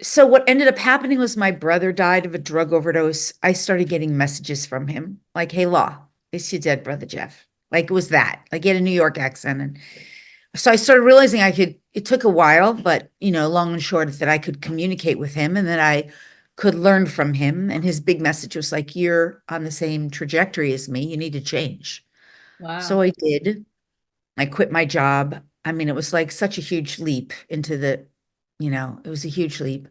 So what ended up happening was my brother died of a drug overdose. I started getting messages from him like, "Hey, Law, it's your dead brother, Jeff." Like it was that. Like he had a New York accent. And so I started realizing I could, it took a while, but long and short is that I could communicate with him and that I could learn from him. And his big message was like, "You're on the same trajectory as me. You need to change." So Wow. I did. I quit my job. I mean, it was like such a huge leap into it was a huge leap.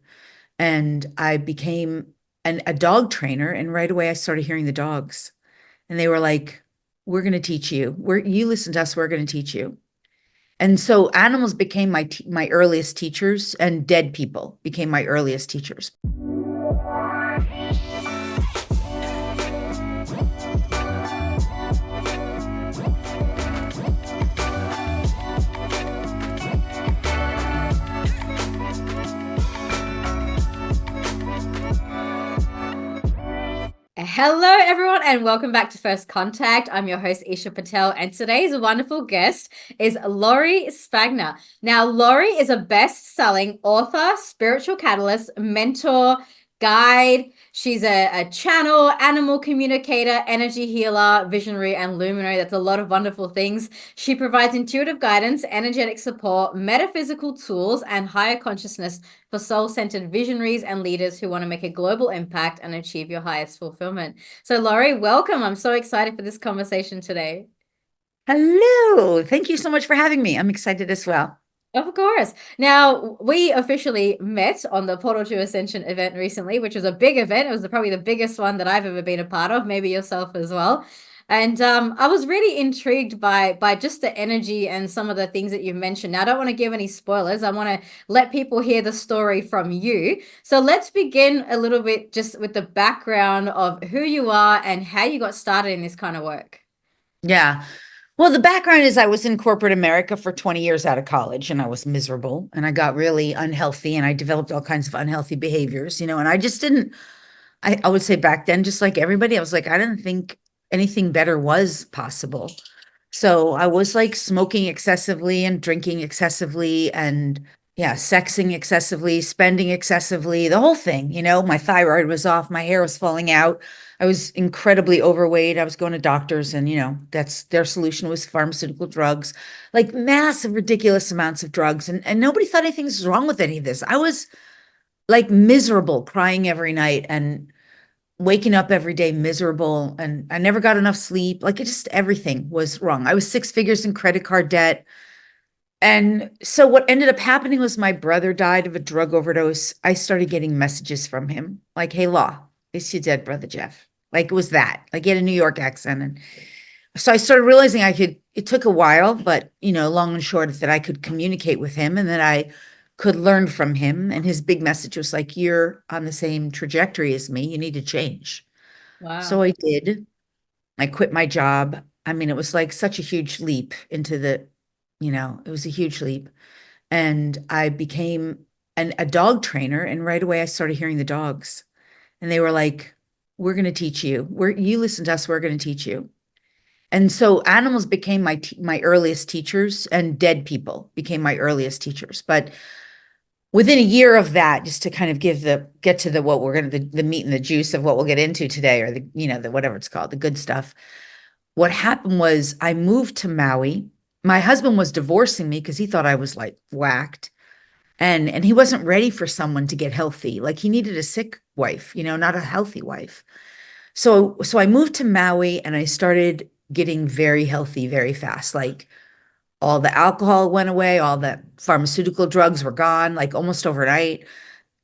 And I became a dog trainer. And right away, I started hearing the dogs. And they were like, "We're going to teach you. You listen to us. We're going to teach you." And so animals became my earliest teachers, and dead people became my earliest teachers. Hello, everyone, and welcome back to First Contact. I'm your host, Eesha Patel, and today's wonderful guest is Lori Spagna. Now, Lori is a best-selling author, spiritual catalyst, mentor, guide. She's a channel, animal communicator, energy healer, visionary, and luminary. That's a lot of wonderful things. She provides intuitive guidance, energetic support, metaphysical tools, and higher consciousness for soul-centered visionaries and leaders who want to make a global impact and achieve your highest fulfillment. So, Laurie, welcome. I'm so excited for this conversation today. Hello. Thank you so much for having me. I'm excited as well. Of course. Now, we officially met on the Portal to Ascension event recently, which was a big event. It was probably the biggest one that I've ever been a part of, maybe yourself as well. And I was really intrigued by just the energy and some of the things that you've mentioned. Now, I don't want to give any spoilers. I want to let people hear the story from you. So let's begin a little bit just with the background of who you are and how you got started in this kind of work. Yeah. Well, the background is I was in corporate America for 20 years out of college and I was miserable and I got really unhealthy and I developed all kinds of unhealthy behaviors, and I just didn't, I would say back then, just like everybody, I was like, I didn't think anything better was possible. So I was like smoking excessively and drinking excessively and yeah, sexing excessively, spending excessively, the whole thing, my thyroid was off, my hair was falling out. I was incredibly overweight. I was going to doctors and, that's their solution was pharmaceutical drugs, like massive, ridiculous amounts of drugs. And nobody thought anything was wrong with any of this. I was like miserable, crying every night and waking up every day miserable. And I never got enough sleep. Like it just everything was wrong. I was six figures in credit card debt. And so what ended up happening was my brother died of a drug overdose. I started getting messages from him like, "Hey, Law, it's your dead brother, Jeff." Like it was that. Like he had a New York accent. And so I started realizing I could, it took a while, but long and short is that I could communicate with him and that I could learn from him. And his big message was like, "You're on the same trajectory as me. You need to change." So Wow. I did. I quit my job. I mean, it was like such a huge leap it was a huge leap. And I became a dog trainer. And right away, I started hearing the dogs. And they were like, "We're going to teach you. You listen to us. We're going to teach you." And so animals became my earliest teachers, and dead people became my earliest teachers. But within a year of that, just to kind of get to the what we're going to the meat and the juice of what we'll get into today, or the whatever it's called, the good stuff. What happened was I moved to Maui. My husband was divorcing me because he thought I was like whacked. And he wasn't ready for someone to get healthy. Like he needed a sick wife, not a healthy wife. So I moved to Maui and I started getting very healthy very fast. Like all the alcohol went away, all the pharmaceutical drugs were gone, like almost overnight.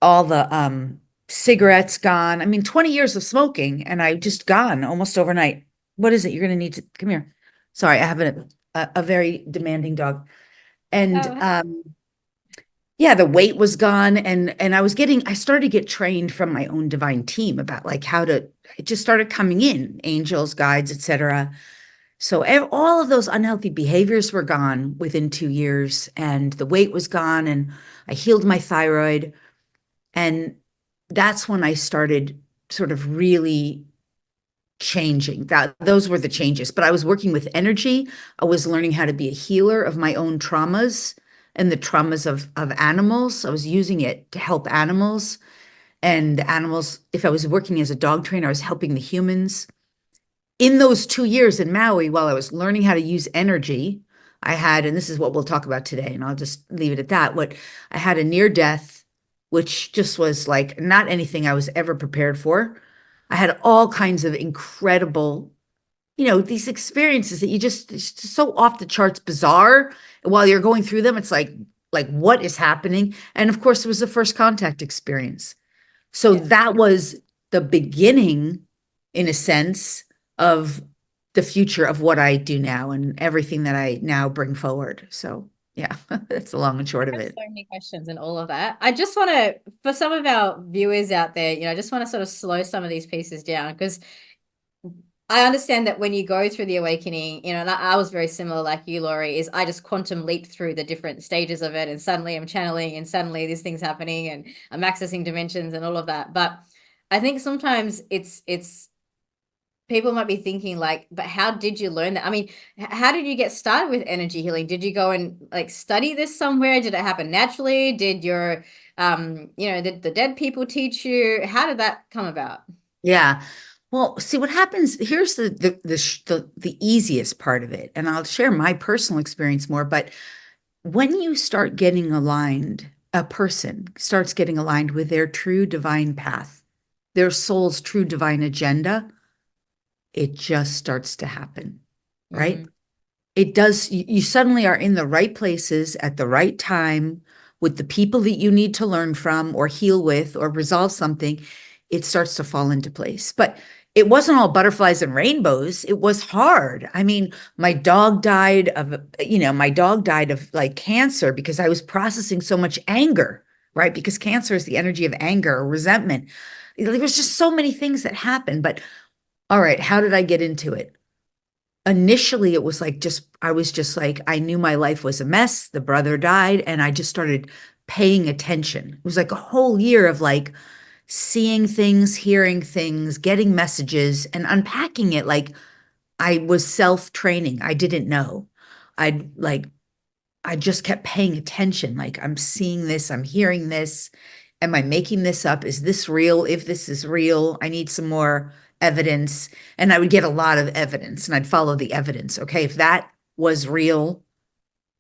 All the cigarettes gone. I mean, 20 years of smoking and I just gone almost overnight. What is it? You're gonna need to come here. Sorry, I have a very demanding dog. And Oh, yeah, the weight was gone and I started to get trained from my own divine team about like how to, it just started coming in, angels, guides, etc. So all of those unhealthy behaviors were gone within 2 years and the weight was gone and I healed my thyroid. And that's when I started sort of really changing. That those were the changes. But I was working with energy. I was learning how to be a healer of my own traumas and the traumas of animals. I was using it to help animals, and the animals, if I was working as a dog trainer, I was helping the humans. In those 2 years in Maui, while I was learning how to use energy, I had, and this is what we'll talk about today, and I'll just leave it at that. What I had a near death, which just was like not anything I was ever prepared for. I had all kinds of incredible, these experiences that it's just so off the charts bizarre. And while you're going through them, it's like what is happening? And of course, it was the first contact experience. So Yeah. that was the beginning, in a sense, of the future of what I do now and everything that I now bring forward. So yeah, that's the long and short of I have it. so many questions and all of that. I just want to, for some of our viewers out there, I just want to sort of slow some of these pieces down because I understand that when you go through the awakening, and I was very similar like you, Lori, is I just quantum leaped through the different stages of it, and suddenly I'm channeling, and suddenly this thing's happening, and I'm accessing dimensions and all of that. But I think sometimes it's people might be thinking like, but how did you learn that? I mean, how did you get started with energy healing? Did you go and like study this somewhere? Did it happen naturally? Did your did the dead people teach you? How did that come about? Yeah. Well, see what happens. Here's the easiest part of it, and I'll share my personal experience more. But when you start getting aligned, a person starts getting aligned with their true divine path, their soul's true divine agenda, it just starts to happen, right? Mm, It does. You suddenly are in the right places at the right time with the people that you need to learn from or heal with or resolve something. It starts to fall into place. But it wasn't all butterflies and rainbows. It was hard. I mean, my dog died of like cancer because I was processing so much anger, right? Because cancer is the energy of anger or resentment. There was just so many things that happened. But all right, how did I get into it? Initially it was like just I was just like I knew my life was a mess. The brother died and I just started paying attention. It was like a whole year of like seeing things, hearing things, getting messages and unpacking it like I was self-training. I didn't know. I just kept paying attention. Like, I'm seeing this, I'm hearing this. Am I making this up? Is this real? If this is real, I need some more evidence. And I would get a lot of evidence and I'd follow the evidence. Okay, if that was real,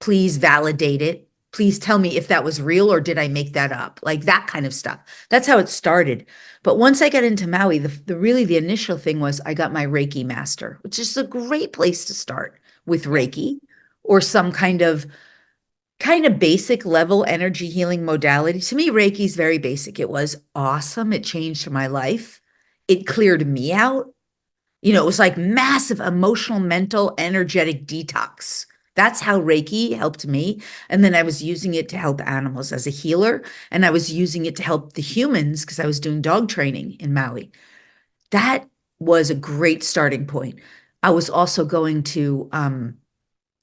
please validate it. Please tell me if that was real or did I make that up? Like that kind of stuff. That's how it started. But once I got into Maui, the initial thing was I got my Reiki master, which is a great place to start with yeah. Reiki or some kind of basic level energy healing modality. To me, Reiki is very basic. It was awesome. It changed my life. It cleared me out. It was like massive emotional, mental, energetic detox. That's how Reiki helped me. And then I was using it to help animals as a healer. And I was using it to help the humans because I was doing dog training in Maui. That was a great starting point. I was also going to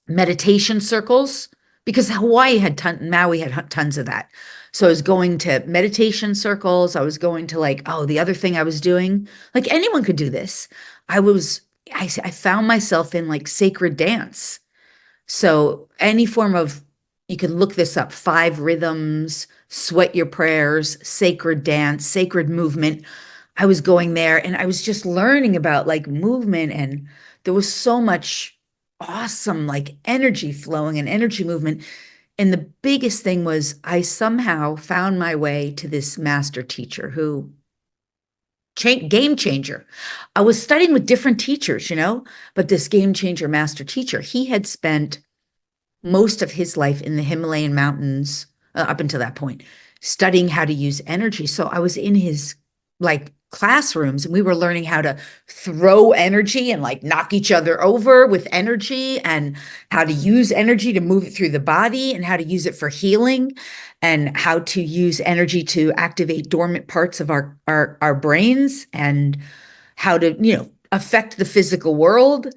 meditation circles because Maui had tons of that. So I was going to meditation circles. I was going to like, oh, the other thing I was doing, like anyone could do this. I was, I found myself in like sacred dance. So any form of, you can look this up, 5 rhythms, sweat your prayers, sacred dance, sacred movement. I was going there and I was just learning about like movement and there was so much awesome like energy flowing and energy movement. And the biggest thing was I somehow found my way to this master teacher who game changer. I was studying with different teachers, but this game changer master teacher, he had spent most of his life in the Himalayan mountains up until that point, studying how to use energy. So I was in his like classrooms and we were learning how to throw energy and like knock each other over with energy and how to use energy to move it through the body and how to use it for healing and how to use energy to activate dormant parts of our brains and how to, affect the physical world,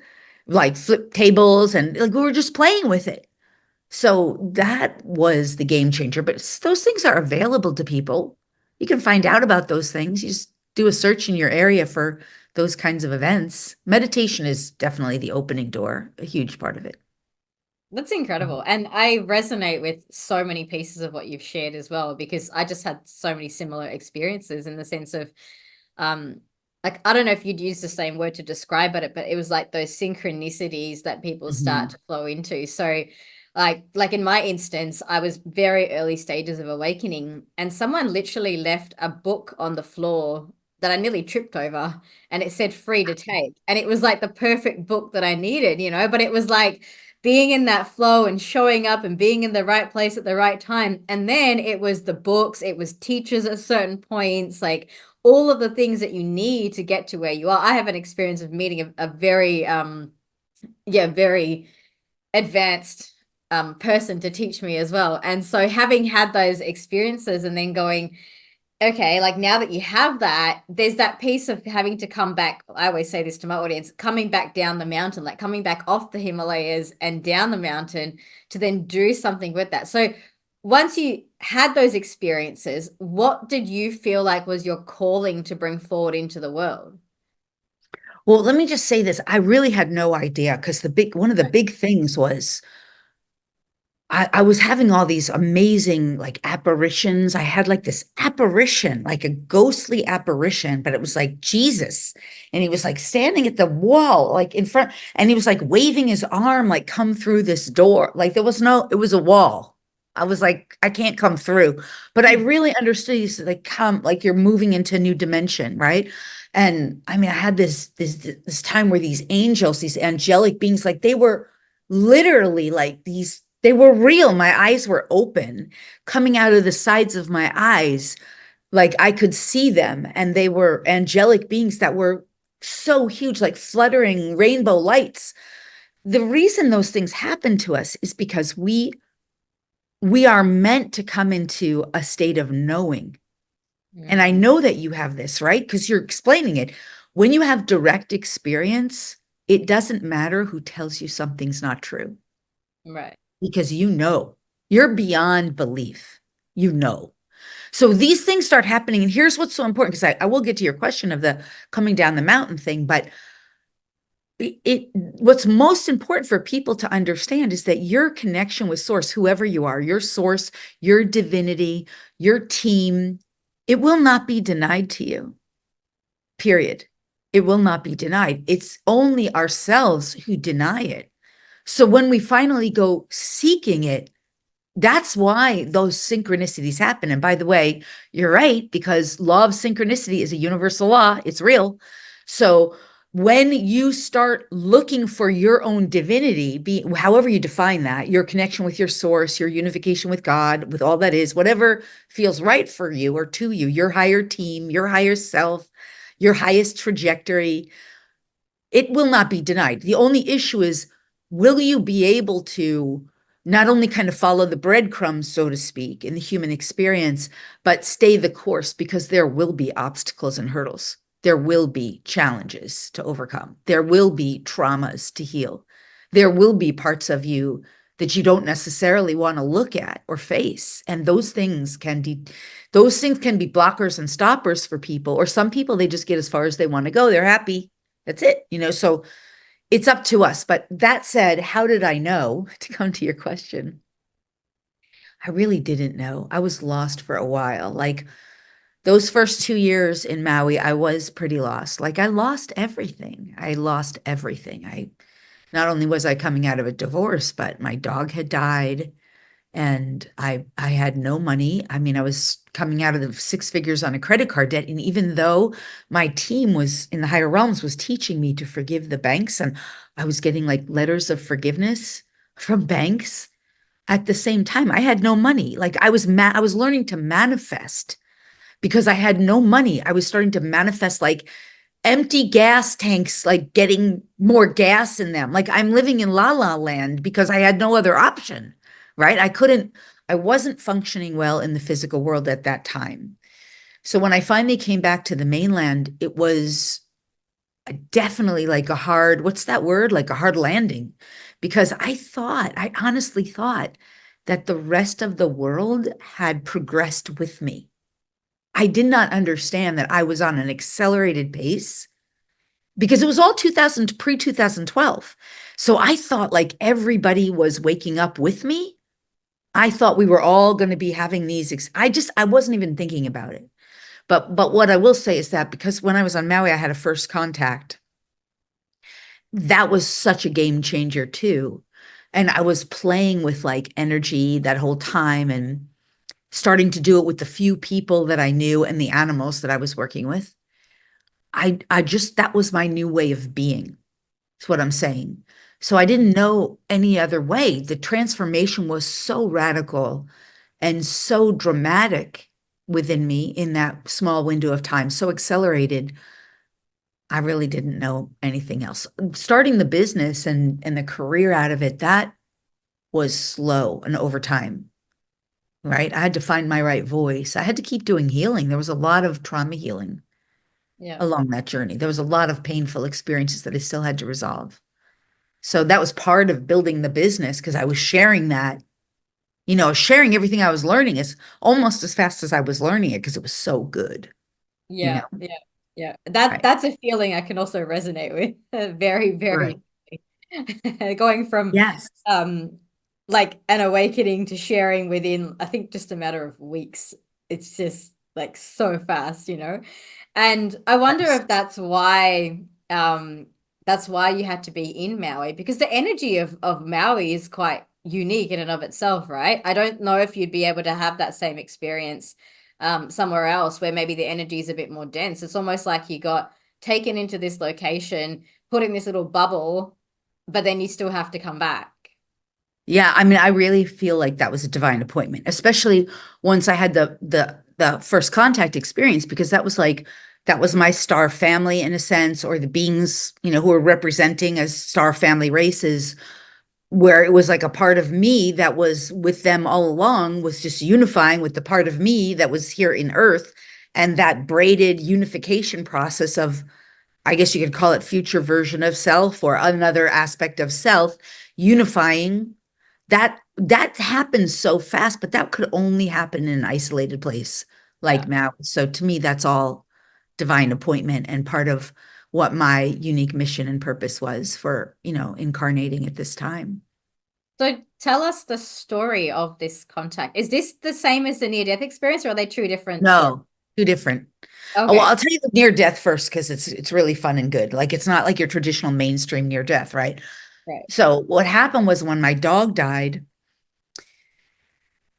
like flip tables and like we were just playing with it. So that was the game changer. But those things are available to people. You can find out about those things. You just do a search in your area for those kinds of events. Meditation is definitely the opening door, a huge part of it. That's incredible. And I resonate with so many pieces of what you've shared as well, because I just had so many similar experiences in the sense of, um, like, I don't know if you'd use the same word to describe it, but it was like those synchronicities that people start Mhm. to flow into. So, like in my instance, I was very early stages of awakening, and someone literally left a book on the floor that I nearly tripped over, and it said free to take. And it was like the perfect book that I needed, but it was like being in that flow and showing up and being in the right place at the right time. And then it was the books, it was teachers at certain points, like all of the things that you need to get to where you are. I have an experience of meeting a very very advanced person to teach me as well. And so having had those experiences and then going, okay, like now that you have that, there's that piece of having to come back. I always say this to my audience, coming back down the mountain, like coming back off the Himalayas and down the mountain to then do something with that. So once you had those experiences, what did you feel like was your calling to bring forward into the world? Well, let me just say this. I really had no idea because one of the big things was I was having all these amazing like apparitions. I had like this apparition, like a ghostly apparition, but it was like Jesus. And he was like standing at the wall, like in front, and he was like waving his arm, like come through this door. Like it was a wall. I was like, I can't come through. But I really understood. He said, like, come, like you're moving into a new dimension, right? And I mean, I had this time where these angels, these angelic beings, like they were literally like they were real. My eyes were open, coming out of the sides of my eyes. Like I could see them, and they were angelic beings that were so huge, like fluttering rainbow lights. The reason those things happen to us is because we are meant to come into a state of knowing. And I Mm, know that you have this, right? Because you're explaining it. When you have direct experience, it doesn't matter who tells you something's not true right. because you're beyond belief. You know. So these things start happening. And here's what's so important because I will get to your question of the coming down the mountain thing. But what's most important for people to understand is that your connection with source, whoever you are, your source, your divinity, your team, it will not be denied to you, period. It will not be denied. It's only ourselves who deny it. So when we finally go seeking it, that's why those synchronicities happen. And by the way, you're right, because law of synchronicity is a universal law, it's real. So when you start looking for your own divinity, be however you define that, your connection with your source, your unification with God, with all that is, whatever feels right for you or to you, your higher team, your higher self, your highest trajectory, it will not be denied. The only issue is, will you be able to not only kind of follow the breadcrumbs, so to speak, in the human experience, but stay the course because there will be obstacles and hurdles. There will be challenges to overcome. There will be traumas to heal. There will be parts of you that you don't necessarily want to look at or face. And those things can be blockers and stoppers for people. Or some people, they just get as far as they want to go. They're happy, that's it. So it's up to us. But that said, how did I know to come to your question? I really didn't know. I was lost for a while. Like those first 2 years in Maui, I was pretty lost. Like I lost everything. I lost everything. I not only was I coming out of a divorce, but my dog had died and I had no money. I mean, I was coming out of the six figures on a credit card debt, and even though my team was in the higher realms was teaching me to forgive the banks, and I was getting like letters of forgiveness from banks at the same time, I had no money. Like I was learning to manifest because I had no money. I was starting to manifest like empty gas tanks, like getting more gas in them. Like I'm living in la la land because I had no other option, right? I wasn't functioning well in the physical world at that time. So when I finally came back to the mainland, it was definitely like what's that word? Like a hard landing. Because I honestly thought that the rest of the world had progressed with me. I did not understand that I was on an accelerated pace because it was all 2000, pre 2012. So I thought like everybody was waking up with me. I thought we were all going to be having I wasn't even thinking about it. But what I will say is that because when I was on Maui, I had a first contact. That was such a game changer too. And I was playing with like energy that whole time and starting to do it with the few people that I knew and the animals that I was working with. I just that was my new way of being. That's what I'm saying. So I didn't know any other way. The transformation was so radical and so dramatic within me in that small window of time, so accelerated. I really didn't know anything else. Starting the business and the career out of it, that was slow and over time, right? I had to find my right voice. I had to keep doing healing. There was a lot of trauma healing Yeah. along that journey. There was a lot of painful experiences that I still had to resolve. So that was part of building the business because I was sharing that, sharing everything I was learning is almost as fast as I was learning it because it was so good, you know? Yeah, yeah, yeah. That Right. that's a feeling I can also resonate with. Very, Right. very going from Yes. um like an awakening to sharing within, I think, just a matter of weeks. It's just like so fast, you know. And I wonder Yes. if that's why you had to be in Maui, because the energy of Maui is quite unique in and of itself, right? I don't know if you'd be able to have that same experience somewhere else where maybe the energy is a bit more dense. It's almost like you got taken into this location, put in this little bubble, but then you still have to come back. Yeah, I mean, I really feel like that was a divine appointment, especially once I had the first contact experience, because that was my star family in a sense, or the beings, who were representing as star family races, where it was like a part of me that was with them all along was just unifying with the part of me that was here in Earth, and that braided unification process of, I guess you could call it future version of self or another aspect of self unifying. That happens so fast, but that could only happen in an isolated place like Yeah. Maui. So to me, that's all divine appointment and part of what my unique mission and purpose was for, incarnating at this time. So tell us the story of this contact. Is this the same as the near death experience, or are they two different stories? No, two different. Oh, well, Okay. I'll tell you the near death first because it's really fun and good. Like it's not like your traditional mainstream near death, right? Right. So what happened was when my dog died,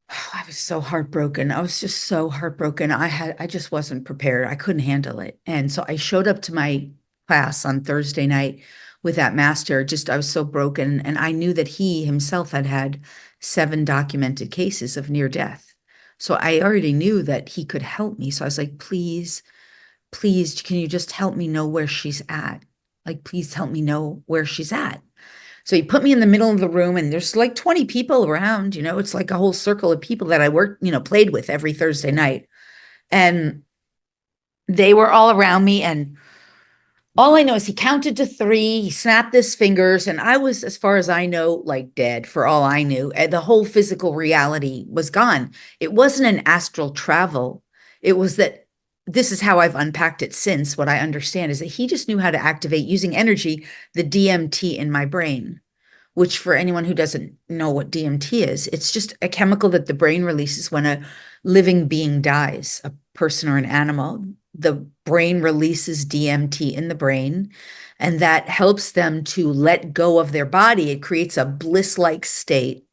I was so heartbroken. I was just so heartbroken. I just wasn't prepared. I couldn't handle it. And so I showed up to my class on Thursday night with that master. Just, I was so broken. And I knew that he himself had had 7 documented cases of near death. So I already knew that he could help me. So I was like, please, please, can you just help me know where she's at? Like, please help me know where she's at. So he put me in the middle of the room and there's like 20 people around, it's like a whole circle of people that I worked, played with every Thursday night. And they were all around me. And all I know is he counted to 3, he snapped his fingers, and I was, as far as I know, like dead for all I knew. And the whole physical reality was gone. It wasn't an astral travel. It was that this is how I've unpacked it since. What I understand is that he just knew how to activate using energy, the DMT in my brain, which for anyone who doesn't know what DMT is, it's just a chemical that the brain releases when a living being dies, a person or an animal. The brain releases DMT in the brain, and that helps them to let go of their body. It creates a bliss-like state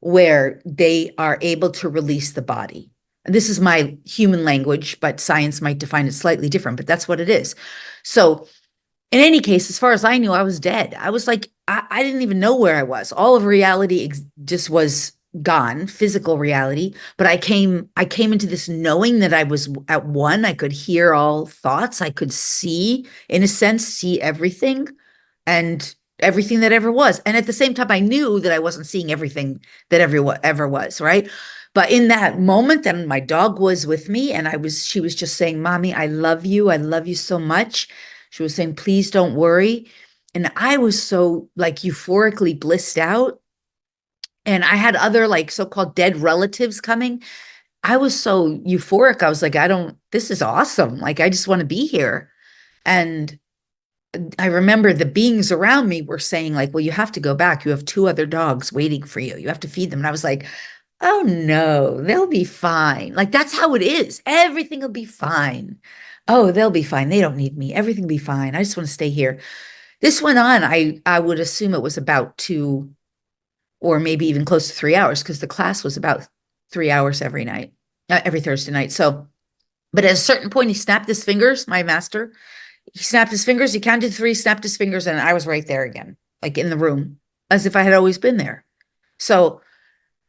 where they are able to release the body. And this is my human language, but science might define it slightly different, but that's what it is. So in any case, as far as I knew, I was dead. I was like, I didn't even know where I was. All of reality just was gone, physical reality. But I came into this knowing that I was at one. I could hear all thoughts. I could see, in a sense, see everything and everything that ever was. And at the same time, I knew that I wasn't seeing everything that ever was, right? But in that moment, then my dog was with me and she was just saying, Mommy, I love you. I love you so much. She was saying, please don't worry. And I was so like euphorically blissed out. And I had other like so-called dead relatives coming. I was so euphoric. I was like, this is awesome. Like, I just want to be here. And I remember the beings around me were saying, like, well, you have to go back. You have two other dogs waiting for you. You have to feed them. And I was like, oh no, they'll be fine. Like, that's how it is. Everything will be fine. Oh, they'll be fine. They don't need me. Everything will be fine. I just want to stay here. This went on. I would assume it was about 2 or maybe even close to 3 hours because the class was about 3 hours every night, every Thursday night. So, but at a certain point, he snapped his fingers, my master. He snapped his fingers, he counted three, snapped his fingers, and I was right there again, like in the room, as if I had always been there. So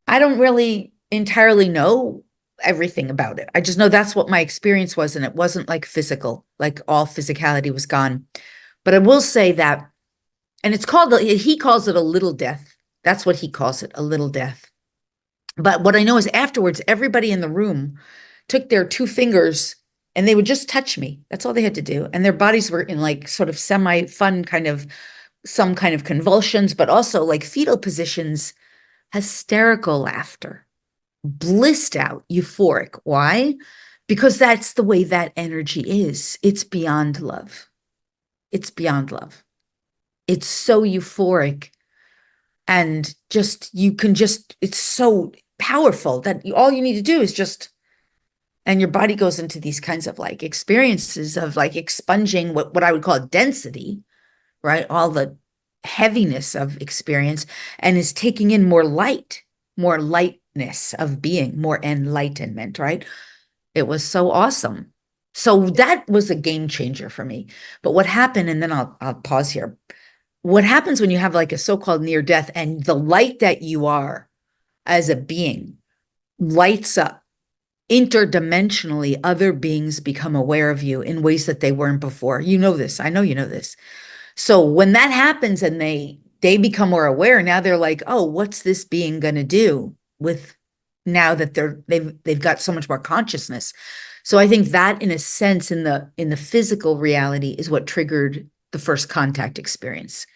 I don't really entirely know everything about it. I just know that's what my experience was, and it wasn't like physical, like all physicality was gone. But I will say that, and it's called, he calls it a little death. That's what he calls it, a little death. But what I know is afterwards, everybody in the room took their two fingers and they would just touch me. That's all they had to do. And their bodies were in like sort of semi fun kind of some kind of convulsions, but also like fetal positions, hysterical laughter, blissed out, euphoric. Why? Because that's the way that energy is. It's beyond love. It's beyond love. It's so euphoric and just, you can just, it's so powerful that all you need to do is just, and your body goes into these kinds of like experiences of like expunging what I would call density, right? All the heaviness of experience, and is taking in more lightness of being, more enlightenment, right? It was so awesome. So that was a game changer for me. But what happened, and then I'll pause here. What happens when you have like a so-called near death and the light that you are as a being lights up interdimensionally, other beings become aware of you in ways that they weren't before. You know this. I know you know this. So when that happens and they become more aware, now they're like, oh, what's this being going to do with now that they've got so much more consciousness. So I think that in a sense in the physical reality is what triggered the first contact experience.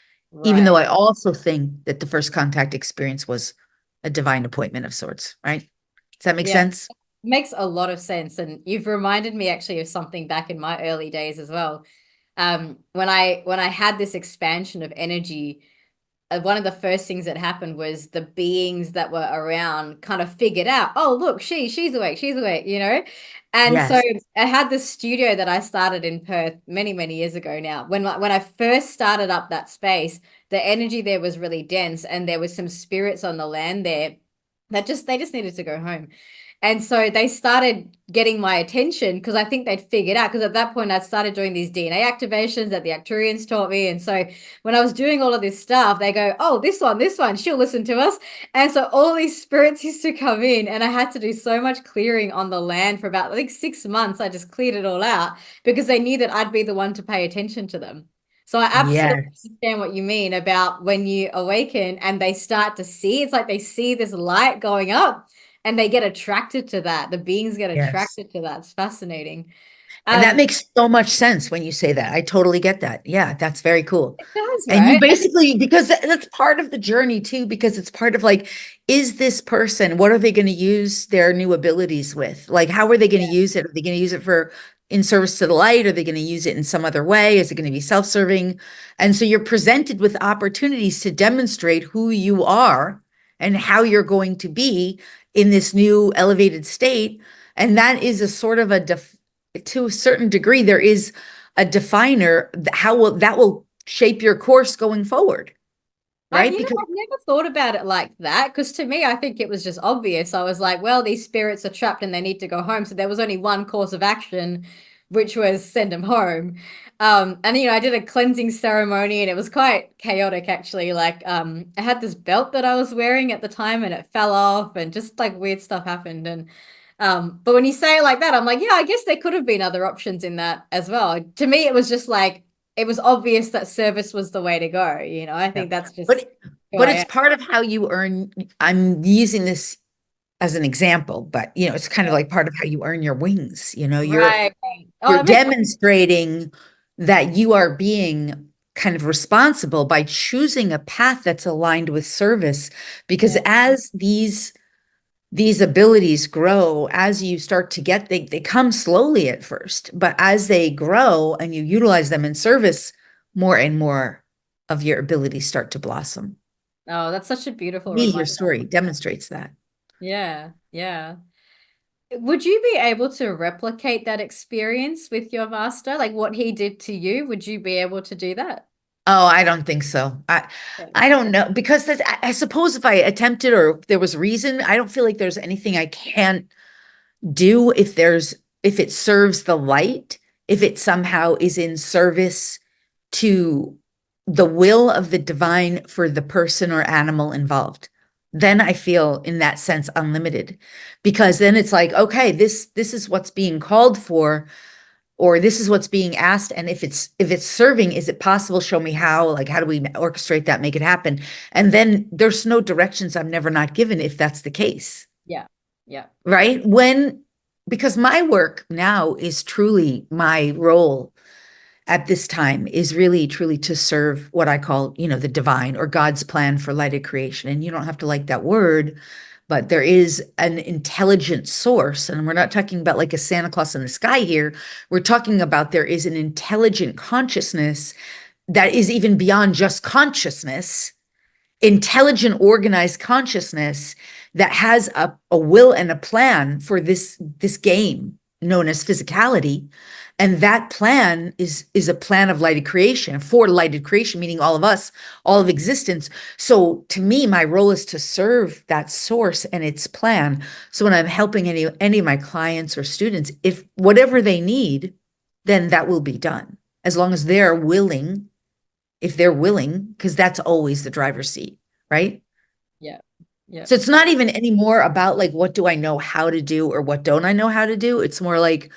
Even though Right. I also think that the first contact experience was a divine appointment of sorts, right? Does that make Yeah. sense? Makes a lot of sense. And you've reminded me actually of something back in my early days as well. When I had this expansion of energy, one of the first things that happened was the beings that were around kind of figured out, oh, look, she's awake, you know? And so Yes. I had this studio that I started in Perth many, many years ago now. When I first started up that space, the energy there was really dense and there was some spirits on the land there that just they just needed to go home. And so they started getting my attention because I think they'd figured out, because at that point I'd started doing these DNA activations that the Acturians taught me. And so when I was doing all of this stuff, they go, oh, this one, she'll listen to us. And so all these spirits used to come in, and I had to do so much clearing on the land for about, I think, 6 months. I just cleared it all out because they knew that I'd be the one to pay attention to them. So I absolutely Yes. understand what you mean about when you awaken and they start to see, it's like they see this light going up and they get attracted to that. The beings get Yes. attracted to that. It's fascinating. And that Um, makes so much sense when you say that. I totally get that. Yeah, that's very cool. it does, And you right? basically, because that's part of the journey too, because it's part of like, is this person, what are they going to use their new abilities with? Like, how are they going to Yeah. use it? Are they going to use it for in service to the light? Are they going to use it in some other way? Is it going to be self-serving? And so you're presented with opportunities to demonstrate who you are and how you're going to be in this new elevated state. And that is a sort of to a certain degree, there is a definer. How will that will shape your course going forward, right? Because I've never thought about it like that because to me, I think it was just obvious. I was like, well, these spirits are trapped and they need to go home. So there was only one course of action, which was send them home. And I did a cleansing ceremony and it was quite chaotic actually. Like, I had this belt that I was wearing at the time and it fell off and just like weird stuff happened. And but when you say it like that, I'm like, yeah, I guess there could have been other options in that as well. To me, it was just like it was obvious that service was the way to go. I yeah. think that's just but who but I it's am. part of how you earn. I'm using this as an example, but it's kind of like part of how you earn your wings. Right. Oh, You're it makes demonstrating that you are being kind of responsible by choosing a path that's aligned with service, because yeah. as these abilities grow, as you start to they come slowly at first, but as they grow and you utilize them in service, more and more of your abilities start to blossom. Oh, that's such a To beautiful me, your reminder. story demonstrates that. Yeah, yeah. Would you be able to replicate that experience with your master? Like what he did to you, would you be able to do that? Oh, I don't think so. Yeah. I don't know because I suppose if I attempted or if there was reason, I don't feel like there's anything I can't do if it serves the light, if it somehow is in service to the will of the divine for the person or animal involved. Then I feel in that sense unlimited because then it's like, okay, this is what's being called for or this is what's being asked, and if it's serving, is it possible, show me how, like how do we orchestrate that, make it happen? And then there's no directions I'm never not given if that's the case, Yeah. Yeah. right? When because my work now is truly my role at this time is really truly to serve what I call, the divine or God's plan for lighted creation. And you don't have to like that word, but there is an intelligent source. And we're not talking about like a Santa Claus in the sky here. We're talking about there is an intelligent consciousness that is even beyond just consciousness, intelligent, organized consciousness that has a will and a plan for this game known as physicality. And that plan is a plan of lighted creation, for lighted creation, meaning all of us, all of existence. So to me, my role is to serve that source and its plan. So when I'm helping any of my clients or students, if whatever they need, then that will be done. As long as they're willing, if they're willing, because that's always the driver's seat, right? Yeah. Yeah. So it's not even anymore about like, what do I know how to do or what don't I know how to do? It's more like,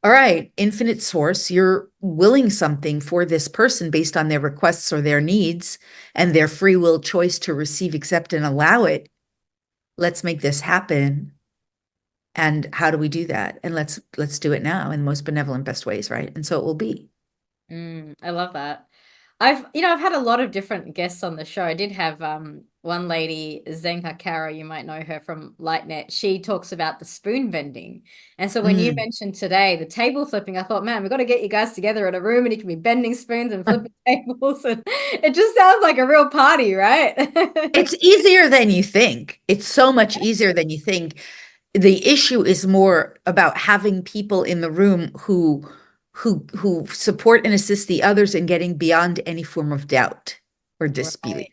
all right, infinite source, you're willing something for this person based on their requests or their needs and their free will choice to receive, accept, and allow it. Let's make this happen. And how do we do that? And let's do it now in the most benevolent, best ways, right? And so it will be. I love that. I've had a lot of different guests on the show. I did have one lady, Zenka Kara, you might know her from Lightnet. She talks about the spoon bending. And so when you Mm. mentioned today the table flipping, I thought, man, we've got to get you guys together in a room and you can be bending spoons and flipping tables. And it just sounds like a real party, right? It's easier than you think. It's so much easier than you think. The issue is more about having people in the room who support and assist the others in getting beyond any form of doubt or disbelief. Right.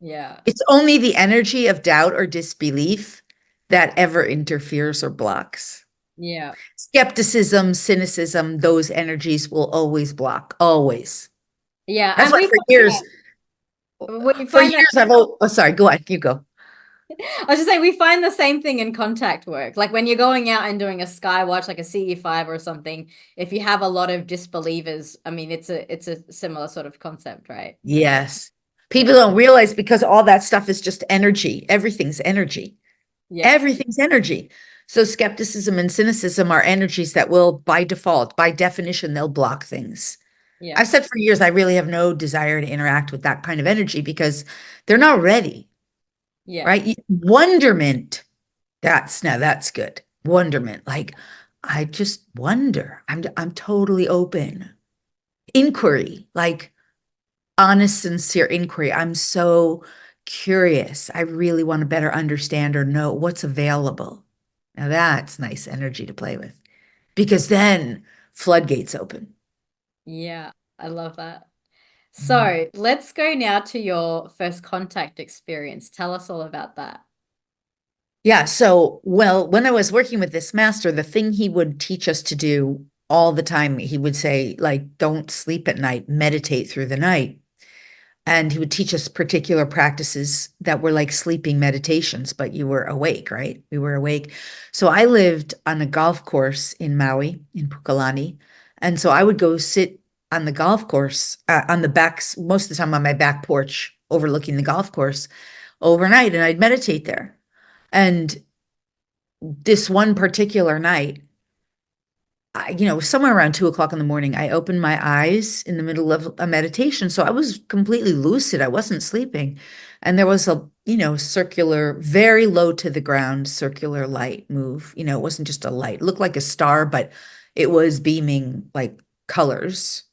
Yeah. It's only the energy of doubt or disbelief that ever interferes or blocks. Yeah. Skepticism, cynicism, those energies will always block, always. Yeah. That's And why we for find that years oh, sorry, go on, you go. I was just saying we find the same thing in contact work. Like when you're going out and doing a sky watch, like a CE5 or something, if you have a lot of disbelievers, I mean, it's a similar sort of concept, right? Yes. People Yeah. don't realize because all that stuff is just energy. Everything's energy. Yeah. Everything's energy. So skepticism and cynicism are energies that will, by default, by definition, they'll block things. Yeah. I've said for years, I really have no desire to interact with that kind of energy because they're not ready, Yeah. right? Wonderment. That's good. Wonderment. Like, I just wonder. I'm totally open. Inquiry, like honest, sincere inquiry. I'm so curious. I really want to better understand or know what's available. Now that's nice energy to play with because then floodgates open. Yeah. I love that. Mhm. So let's go now to your first contact experience. Tell us all about that. Yeah. So, well, when I was working with this master, the thing he would teach us to do all the time, he would say, like, don't sleep at night, meditate through the night. And he would teach us particular practices that were like sleeping meditations, but you were awake, right? We were awake. So I lived on a golf course in Maui, in Pukalani. And so I would go sit on the golf course, on the backs, most of the time on my back porch, overlooking the golf course overnight, and I'd meditate there. And this one particular night, somewhere around 2 o'clock in the morning, I opened my eyes in the middle of a meditation. So I was completely lucid. I wasn't sleeping. And there was circular, very low to the ground, circular light move. It wasn't just a light. It looked like a star, but it was beaming like colors.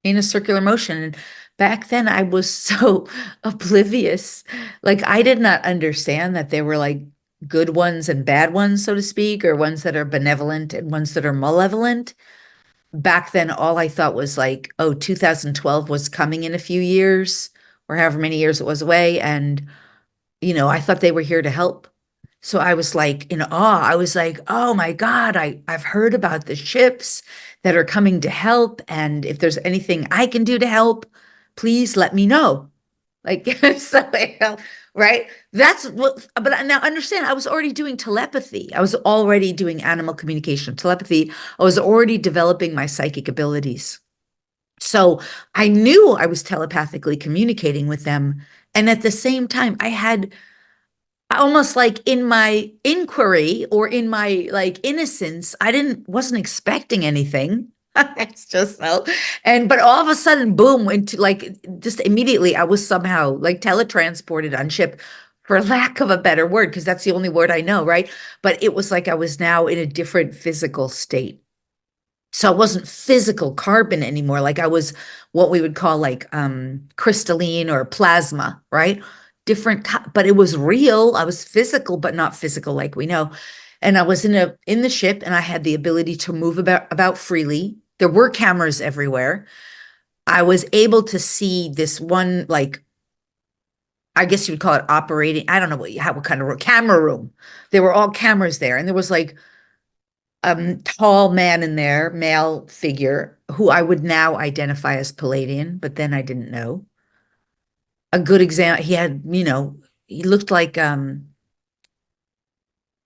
in a circular motion. And back then I was so oblivious. Like I did not understand that there were like good ones and bad ones, so to speak, or ones that are benevolent and ones that are malevolent. Back then, all I thought was like, oh, 2012 was coming in a few years, or however many years it was away. And, I thought they were here to help. So I was like in awe. I was like, oh my God, I've heard about the ships that are coming to help. And if there's anything I can do to help, please let me know. Like, so, right? That's what, but now understand, I was already doing telepathy. I was already doing animal communication, telepathy. I was already developing my psychic abilities. So I knew I was telepathically communicating with them. And at the same time, I had almost like in my inquiry or in my like innocence, wasn't expecting anything. It's just so, but all of a sudden, boom, into like just immediately, I was somehow like teletransported on ship, for lack of a better word, because that's the only word I know, right? But it was like I was now in a different physical state. So I wasn't physical carbon anymore. Like I was what we would call like crystalline or plasma, right? Different, but it was real. I was physical, but not physical like we know. And I was in the ship and I had the ability to move about freely. There were cameras everywhere. I was able to see this one, like, I guess you would call it operating. I don't know what kind of camera room. There were all cameras there. And there was like tall man in there, male figure, who I would now identify as Palladian, but then I didn't know. A good example, he had, he looked like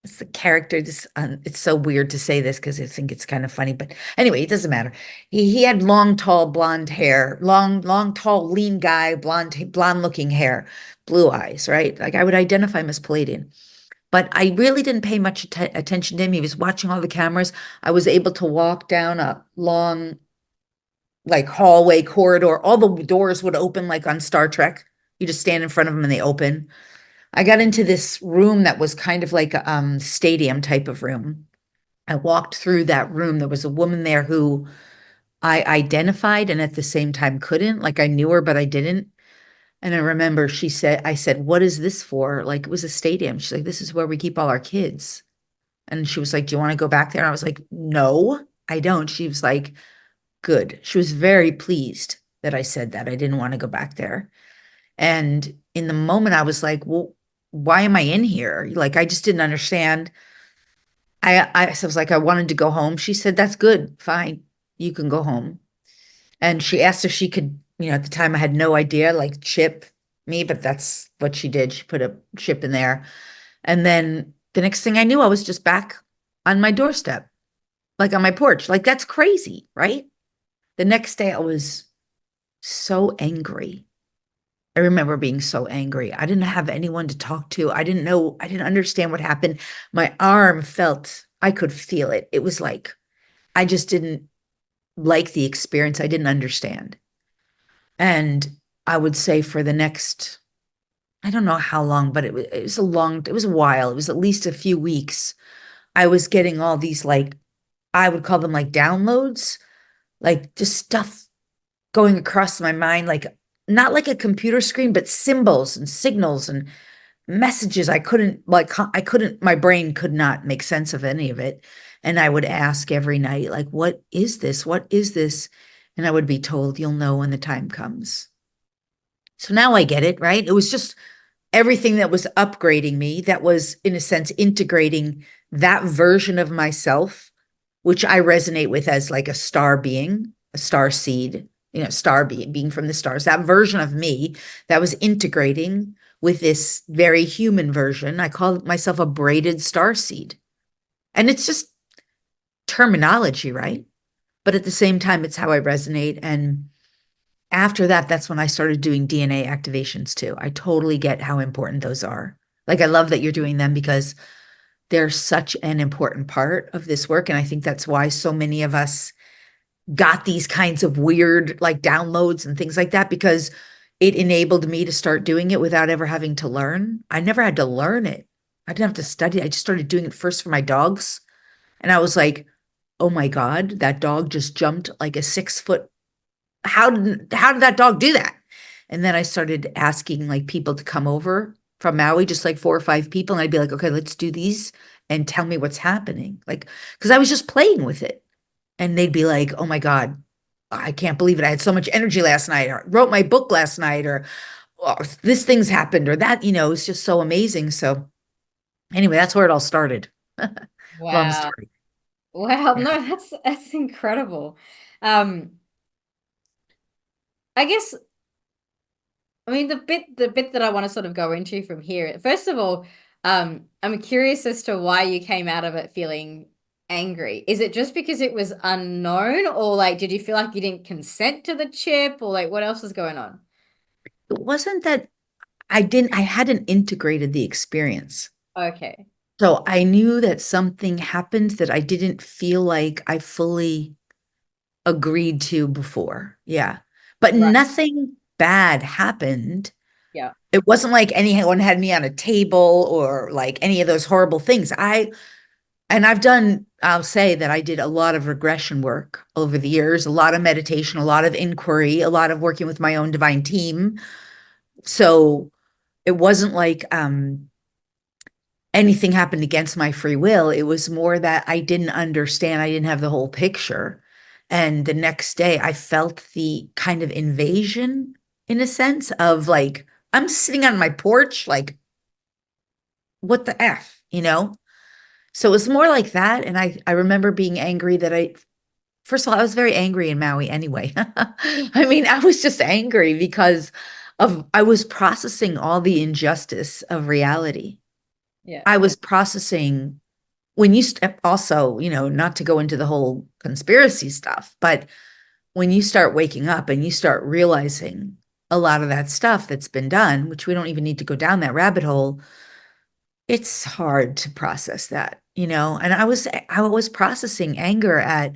it's the character. This it's so weird to say this because I think it's kind of funny, but anyway, it doesn't matter. He had long, tall, blonde hair, long, tall, lean guy, blonde looking hair, blue eyes, right? Like I would identify him as Palladian. But I really didn't pay much attention to him. He was watching all the cameras. I was able to walk down a long, like, hallway corridor. All the doors would open like on Star Trek. You just stand in front of them and they open. I got into this room that was kind of like a stadium type of room. I walked through that room. There was a woman there who I identified and at the same time couldn't. Like I knew her, but I didn't. And I remember I said, what is this for? Like it was a stadium. She's like, this is where we keep all our kids. And she was like, do you want to go back there? And I was like, no, I don't. She was like, good. She was very pleased that I said that. I didn't want to go back there. And in the moment, I was like, well, why am I in here? Like, I just didn't understand. So I was like, I wanted to go home. She said, that's good. Fine. You can go home. And she asked if she could, at the time I had no idea, like chip me, but that's what she did. She put a chip in there. And then the next thing I knew, I was just back on my doorstep, like on my porch. Like, that's crazy, right? The next day, I was so angry. I remember being so angry. I didn't have anyone to talk to. I didn't know, I didn't understand what happened. My arm felt, I could feel it. It was like, I just didn't like the experience. I didn't understand. And I would say for the next, I don't know how long, but it was a while. It was at least a few weeks. I was getting all these like, I would call them like downloads, like just stuff going across my mind, like not like a computer screen, but symbols and signals and messages. I couldn't, my brain could not make sense of any of it. And I would ask every night, like, what is this? What is this? And I would be told, you'll know when the time comes. So now I get it, right? It was just everything that was upgrading me, that was, in a sense, integrating that version of myself, which I resonate with as like a star being, a star seed, star being from the stars, that version of me that was integrating with this very human version. I call myself a braided star seed. And it's just terminology, right? But at the same time, it's how I resonate. And after that, that's when I started doing DNA activations too. I totally get how important those are. Like, I love that you're doing them because they're such an important part of this work. And I think that's why so many of us got these kinds of weird, like, downloads and things like that, because it enabled me to start doing it without ever having to learn. I never had to learn it. I didn't have to study. I just started doing it first for my dogs. And I was like, oh my God, that dog just jumped like a 6 foot how did that dog do that? And then I started asking like people to come over from Maui, just like 4 or 5 people. And I'd be like, okay, let's do these and tell me what's happening. Like, because I was just playing with it. And they'd be like, oh my God, I can't believe it. I had so much energy last night, or wrote my book last night, or oh, this thing's happened, or that, it's just so amazing. So anyway, that's where it all started. Long Wow. story. Wow. Yeah. No, that's incredible. Um, I guess I mean the bit that I want to sort of go into from here. First of all, I'm curious as to why you came out of it feeling angry. Is it just because it was unknown, or like did you feel like you didn't consent to the chip, or like what else was going on? It wasn't that I hadn't integrated the experience. Okay. So I knew that something happened that I didn't feel like I fully agreed to before. Yeah. But Right. nothing bad happened. Yeah. It wasn't like anyone had me on a table or like any of those horrible things. I'll say that I did a lot of regression work over the years, a lot of meditation, a lot of inquiry, a lot of working with my own divine team. So it wasn't like anything happened against my free will. It was more that I didn't understand. I didn't have the whole picture. And the next day, I felt the kind of invasion in a sense of like, I'm sitting on my porch, like, what the F, you know? So it was more like that. And I remember being angry that first of all, I was very angry in Maui anyway. I mean, I was just angry because I was processing all the injustice of reality. Yeah. I was processing when you step also, not to go into the whole conspiracy stuff, but when you start waking up and you start realizing a lot of that stuff that's been done, which we don't even need to go down that rabbit hole, it's hard to process that. And I was processing anger at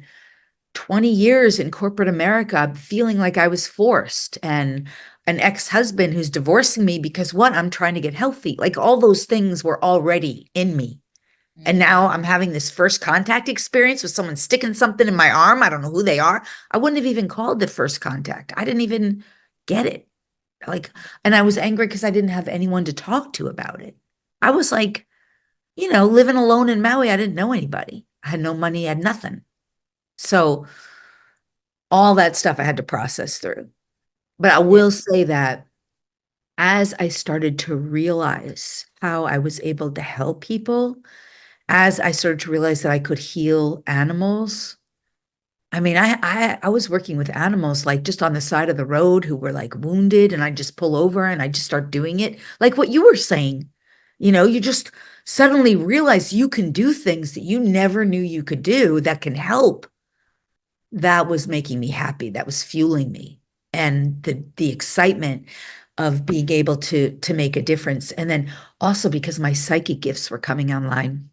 20 years in corporate America, feeling like I was forced, and an ex-husband who's divorcing me because what? I'm trying to get healthy. Like all those things were already in me. And Mm, now I'm having this first contact experience with someone sticking something in my arm. I don't know who they are. I wouldn't have even called it first contact. I didn't even get it. Like, and I was angry because I didn't have anyone to talk to about it. I was like, living alone in Maui. I didn't know anybody. I had no money, I had nothing. So all that stuff I had to process through. But I yeah. will say that as I started to realize how I was able to help people, as I started to realize that I could heal animals. I mean, I was working with animals like just on the side of the road who were like wounded, and I just pull over and I just start doing it. Like what you were saying, you just suddenly realize you can do things that you never knew you could do that can help. That was making me happy. That was fueling me. And the excitement of being able to make a difference. And then also because my psychic gifts were coming online.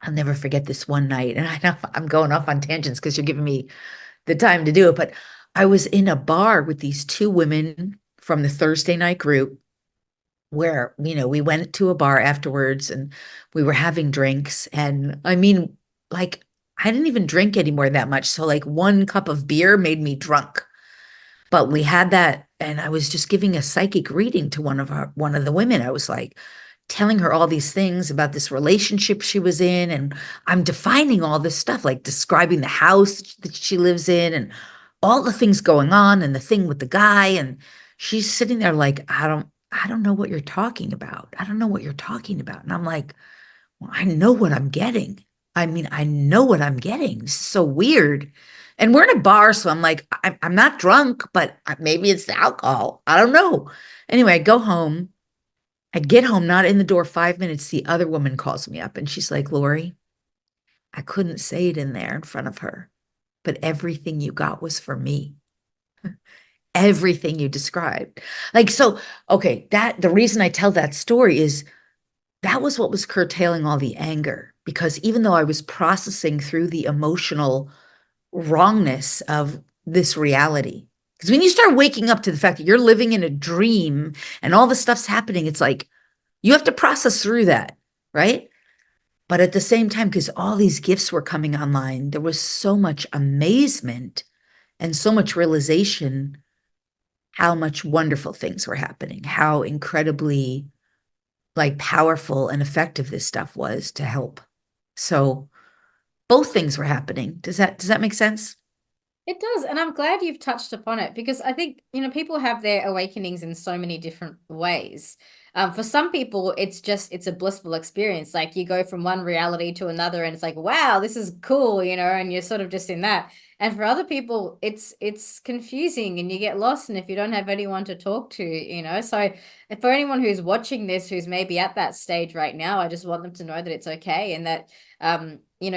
I'll never forget this one night. And I know I'm going off on tangents because you're giving me the time to do it, but I was in a bar with these two women from the Thursday night group where, we went to a bar afterwards and we were having drinks. And I mean, like, I didn't even drink anymore that much. So, like, one cup of beer made me drunk. But we had that, and I was just giving a psychic reading to one of the women. I was like telling her all these things about this relationship she was in, and I'm defining all this stuff, like describing the house that she lives in, and all the things going on, and the thing with the guy. And she's sitting there like, I don't know what you're talking about. I don't know what you're talking about. And I'm like, well, I know what I'm getting. I mean, I know what I'm getting. This is so weird. And we're in a bar, so I'm like, I'm not drunk, but maybe it's the alcohol. I don't know. Anyway, I go home. I get home, not in the door 5 minutes. The other woman calls me up and she's like, Lori, I couldn't say it in there in front of her, but everything you got was for me. Everything you described. Like, so, okay, the reason I tell that story is that was what was curtailing all the anger, because even though I was processing through the emotional wrongness of this reality, because when you start waking up to the fact that you're living in a dream and all this stuff's happening, it's like you have to process through that, right? But at the same time, because all these gifts were coming online, there was so much amazement and so much realization how much wonderful things were happening, how incredibly like powerful and effective this stuff was to help. So both things were happening. Does that make sense? It does, and I'm glad you've touched upon it because I think, people have their awakenings in so many different ways. For some people, it's a blissful experience. Like you go from one reality to another, and it's like, wow, this is cool, and you're sort of just in that. And for other people, it's confusing, and you get lost, and if you don't have anyone to talk to, so for anyone who's watching this, who's maybe at that stage right now, I just want them to know that it's okay, and that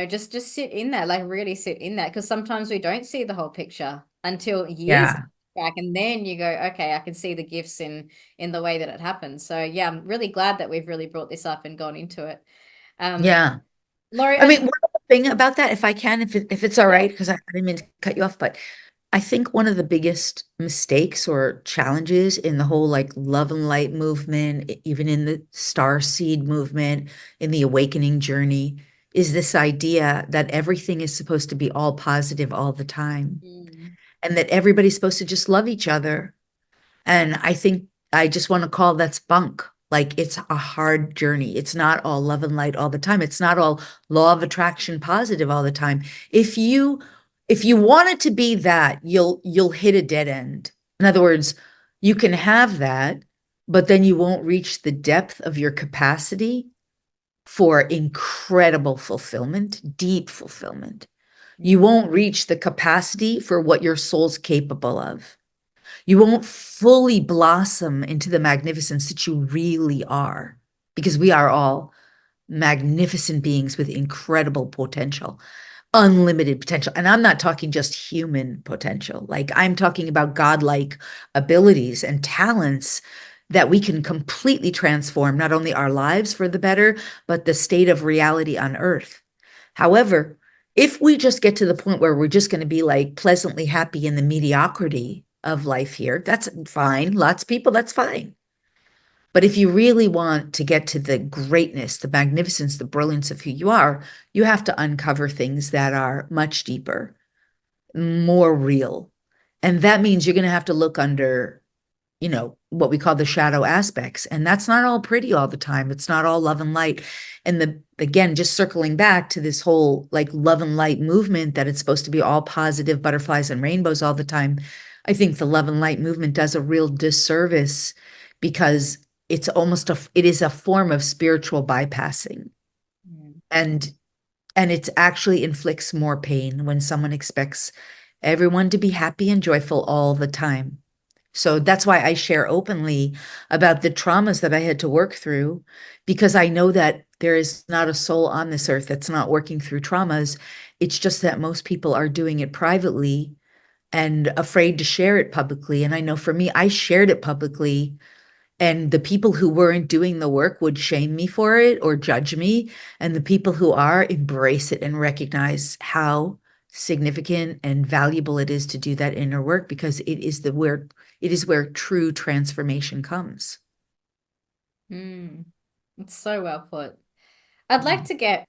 just sit in that, like really sit in that, because sometimes we don't see the whole picture until years Yeah. back, and then you go, okay, I can see the gifts in the way that it happens. So yeah, I'm really glad that we've really brought this up and gone into it. um Yeah. Laurie, I mean, and one other thing about that, if I can, if it's all yeah. right, because I didn't mean to cut you off, but I think one of the biggest mistakes or challenges in the whole like love and light movement, even in the star seed movement, in the awakening journey, is this idea that everything is supposed to be all positive all the time, Mm, and that everybody's supposed to just love each other. And I think I just want to call that's bunk. Like it's a hard journey. It's not all love and light all the time. It's not all law of attraction positive all the time. If you if you want it to be that, you'll hit a dead end. In other words, you can have that, but then you won't reach the depth of your capacity for incredible fulfillment, deep fulfillment. You mm, won't reach the capacity for what your soul's capable of. You won't fully blossom into the magnificence that you really are, because we are all magnificent beings with incredible potential, unlimited potential. And I'm not talking just human potential, like, I'm talking about godlike abilities and talents that we can completely transform not only our lives for the better, but the state of reality on earth. However, if we just get to the point where we're just going to be like pleasantly happy in the mediocrity of life here, that's fine. Lots of people, that's fine. But if you really want to get to the greatness, the magnificence, the brilliance of who you are, you have to uncover things that are much deeper, more real. And that means you're going to have to look under, what we call the shadow aspects. And that's not all pretty all the time. It's not all love and light. And again, just circling back to this whole like love and light movement that it's supposed to be all positive butterflies and rainbows all the time. I think the love and light movement does a real disservice because it is a form of spiritual bypassing. mm, And it actually inflicts more pain when someone expects everyone to be happy and joyful all the time. So that's why I share openly about the traumas that I had to work through, because I know that there is not a soul on this earth that's not working through traumas. It's just that most people are doing it privately and afraid to share it publicly. And I know for me, I shared it publicly, and the people who weren't doing the work would shame me for it or judge me. And the people who are embrace it and recognize how significant and valuable it is to do that inner work, because it is where true transformation comes. mm. It's so well put. I'd like Mm. to get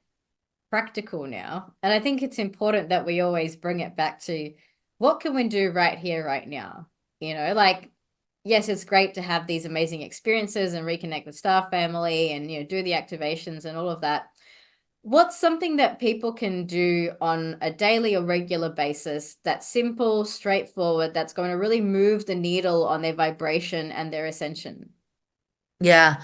practical now, and I think it's important that we always bring it back to what can we do right here, right now. Like, yes, it's great to have these amazing experiences and reconnect with star family and do the activations and all of that. What's something that people can do on a daily or regular basis that's simple, straightforward, that's going to really move the needle on their vibration and their ascension? Yeah.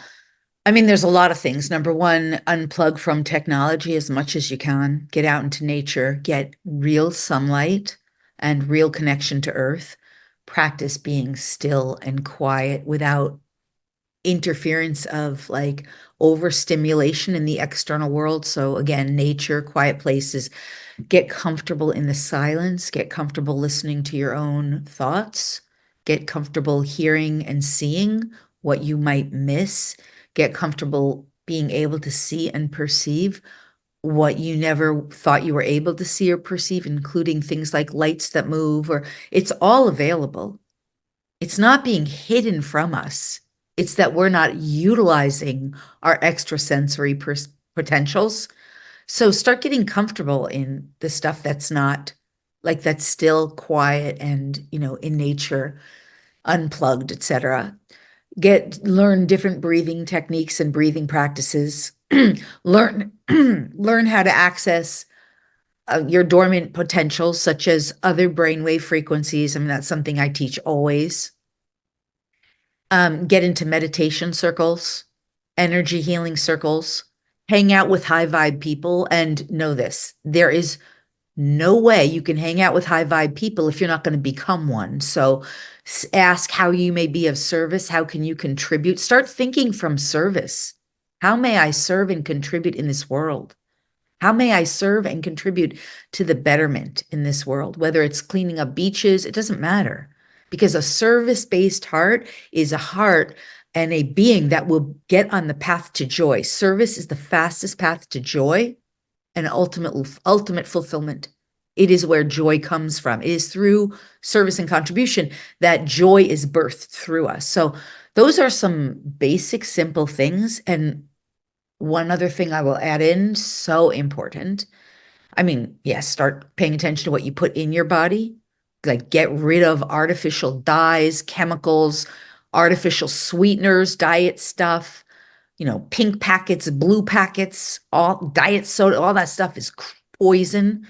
I mean, there's a lot of things. Number one, unplug from technology as much as you can. Get out into nature, get real sunlight and real connection to earth. Practice being still and quiet without interference of like overstimulation in the external world. So again, nature, quiet places, get comfortable in the silence, get comfortable listening to your own thoughts, get comfortable hearing and seeing what you might miss, get comfortable being able to see and perceive what you never thought you were able to see or perceive, including things like lights that move, or it's all available. It's not being hidden from us. It's that we're not utilizing our extrasensory potentials. So start getting comfortable in the stuff that's not. like that's still quiet and, in nature, unplugged, etc. Learn different breathing techniques and breathing practices. Learn learn how to access your dormant potentials, such as other brainwave frequencies. I mean, that's something I teach always. Get into meditation circles, energy healing circles, hang out with high vibe people, and know this: there is no way you can hang out with high vibe people if you're not going to become one. So ask how you may be of service. How can you contribute? Start thinking from service. How may I serve and contribute in this world? How may I serve and contribute to the betterment in this world? Whether it's cleaning up beaches, it doesn't matter, because a service-based heart is a heart and a being that will get on the path to joy. Service is the fastest path to joy and ultimate fulfillment. It is where joy comes from. It is through service and contribution that joy is birthed through us. So those are some basic, simple things. And one other thing I will add in, so important. I mean, yes, start paying attention to what you put in your body. Like get rid of artificial dyes, chemicals, artificial sweeteners, diet stuff, pink packets, blue packets, all diet soda, all that stuff is poison.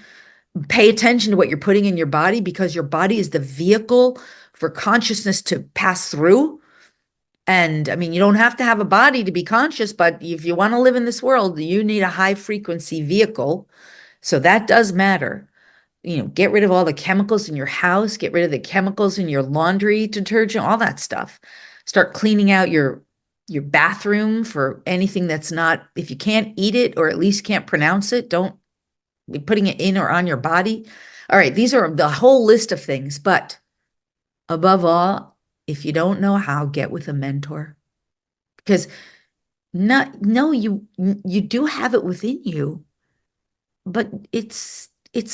Pay attention to what you're putting in your body, because your body is the vehicle for consciousness to pass through. And I mean, you don't have to have a body to be conscious, but if you want to live in this world, you need a high frequency vehicle. So that does matter. Get rid of all the chemicals in your house, get rid of the chemicals in your laundry detergent, all that stuff. Start cleaning out your bathroom for anything that's not, if you can't eat it or at least can't pronounce it, don't be putting it in or on your body. All right, these are the whole list of things, but above all, if you don't know how, get with a mentor, because no, you do have it within you, but it's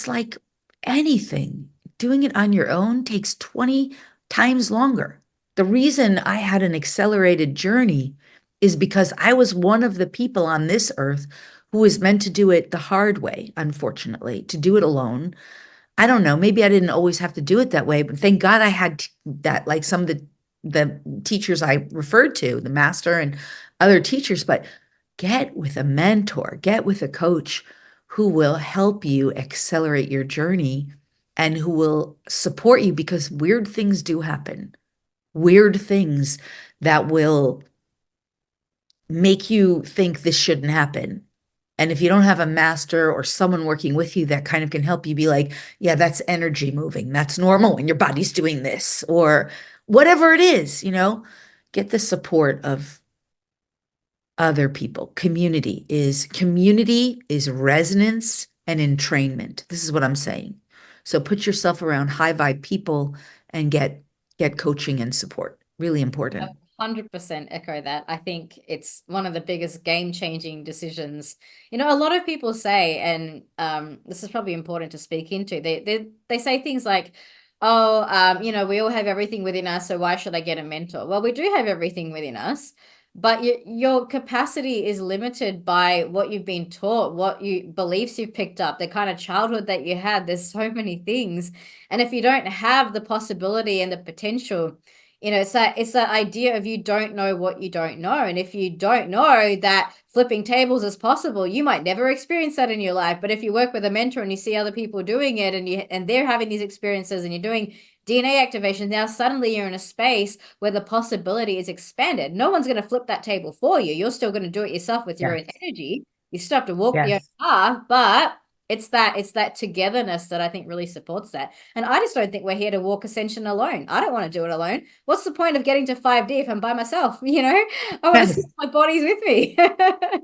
like anything. Doing it on your own takes 20 times longer. The reason I had an accelerated journey is because I was one of the people on this earth who was meant to do it the hard way, unfortunately, to do it alone. I don't know, maybe I didn't always have to do it that way, but thank God I had that, like some of the teachers I referred to, the master and other teachers. But get with a mentor, get with a coach who will help you accelerate your journey and who will support you, because weird things do happen. Weird things that will make you think this shouldn't happen. And if you don't have a master or someone working with you that kind of can help you be like, yeah, that's energy moving. That's normal when your body's doing this, or whatever it is, get the support of other people. Community is resonance and entrainment. This is what I'm saying. So put yourself around high vibe people and get coaching and support. Really important. 100% echo that. I think it's one of the biggest game-changing decisions. A lot of people say, and this is probably important to speak into. They say things like, "Oh, we all have everything within us, so why should I get a mentor?" Well, we do have everything within us, but your capacity is limited by what you've been taught, what beliefs you've picked up, the kind of childhood that you had. There's so many things, and if you don't have the possibility and the potential, it's that idea of you don't know what you don't know. And if you don't know that flipping tables is possible, you might never experience that in your life. But if you work with a mentor and you see other people doing it, and they're having these experiences, and you're doing DNA activation, now suddenly you're in a space where the possibility is expanded. No one's going to flip that table for you. You're still going to do it yourself with your own Yes. energy. You still have to walk the own Yes. path, but it's that togetherness that I think really supports that. And I just don't think we're here to walk ascension alone. I don't want to do it alone. What's the point of getting to 5D if I'm by myself? I want to see Yes. my bodies with me.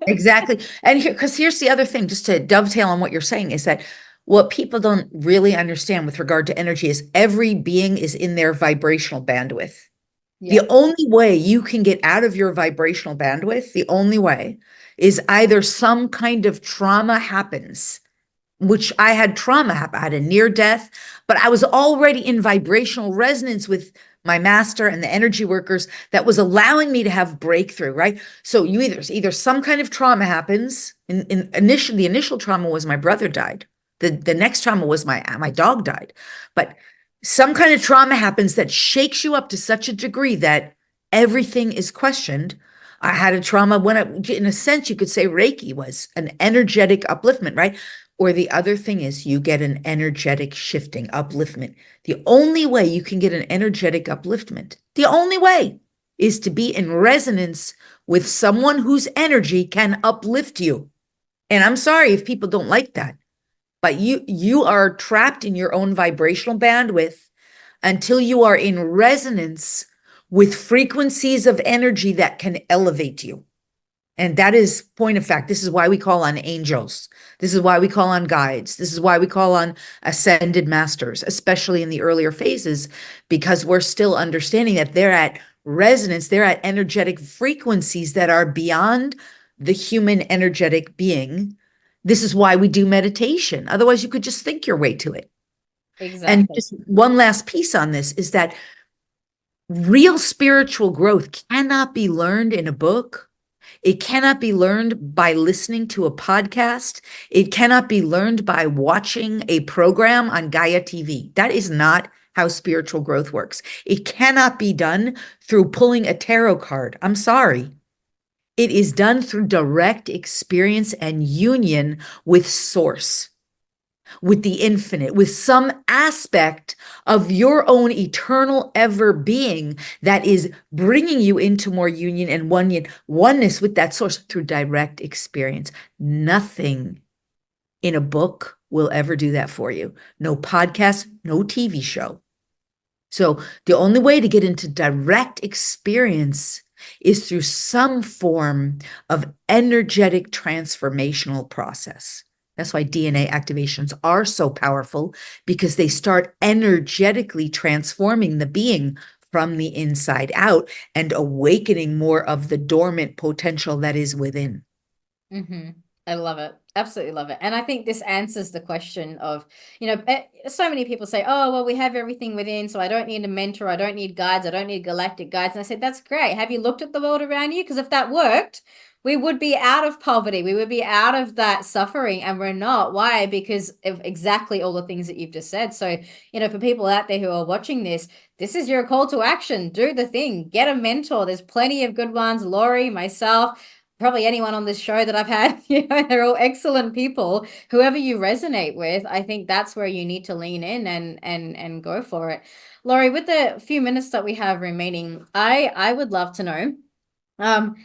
Exactly. And because here's the other thing, just to dovetail on what you're saying, is that what people don't really understand with regard to energy is every being is in their vibrational bandwidth. The Yeah. only way you can get out of your vibrational bandwidth, the only way, is either some kind of trauma happens, which I had trauma happen. I had a near death, but I was already in vibrational resonance with my master and the energy workers that was allowing me to have breakthrough, right? So either some kind of trauma happens. The initial trauma was my brother died. The next trauma was my dog died. But some kind of trauma happens that shakes you up to such a degree that everything is questioned. I had a trauma in a sense, you could say Reiki was an energetic upliftment, right? Or the other thing is you get an energetic shifting, upliftment. The only way you can get an energetic upliftment, the only way is to be in resonance with someone whose energy can uplift you. And I'm sorry if people don't like that, but you are trapped in your own vibrational bandwidth until you are in resonance with frequencies of energy that can elevate you. And that is point of fact. This is why we call on angels. This is why we call on guides. This is why we call on ascended masters, especially in the earlier phases, because we're still understanding that they're at resonance, they're at energetic frequencies that are beyond the human energetic being. This is why we do meditation. Otherwise, you could just think your way to it. And Exactly. just one last piece on this is that real spiritual growth cannot be learned in a book. It cannot be learned by listening to a podcast. It cannot be learned by watching a program on Gaia TV. That is not how spiritual growth works. It cannot be done through pulling a tarot card. I'm sorry. It is done through direct experience and union with source, with the infinite, with some aspect of your own eternal ever being that is bringing you into more union and oneness with that source through direct experience. Nothing in a book will ever do that for you. No podcast, no TV show. So the only way to get into direct experience is through some form of energetic transformational process. That's why DNA activations are so powerful, because they start energetically transforming the being from the inside out and awakening more of the dormant potential that is within. Mm-hmm. I love it. Absolutely love it. And I think this answers the question of, so many people say, oh, well, we have everything within, so I don't need a mentor, I don't need guides, I don't need galactic guides. And I said, that's great. Have you looked at the world around you? Because if that worked, we would be out of poverty. We would be out of that suffering, and we're not. Why? Because of exactly all the things that you've just said. So, for people out there who are watching this is your call to action. Do the thing. Get a mentor. There's plenty of good ones. Lori, myself, probably anyone on this show that I've had, they're all excellent people. Whoever you resonate with, I think that's where you need to lean in and go for it. Lori, with the few minutes that we have remaining, I would love to know, um,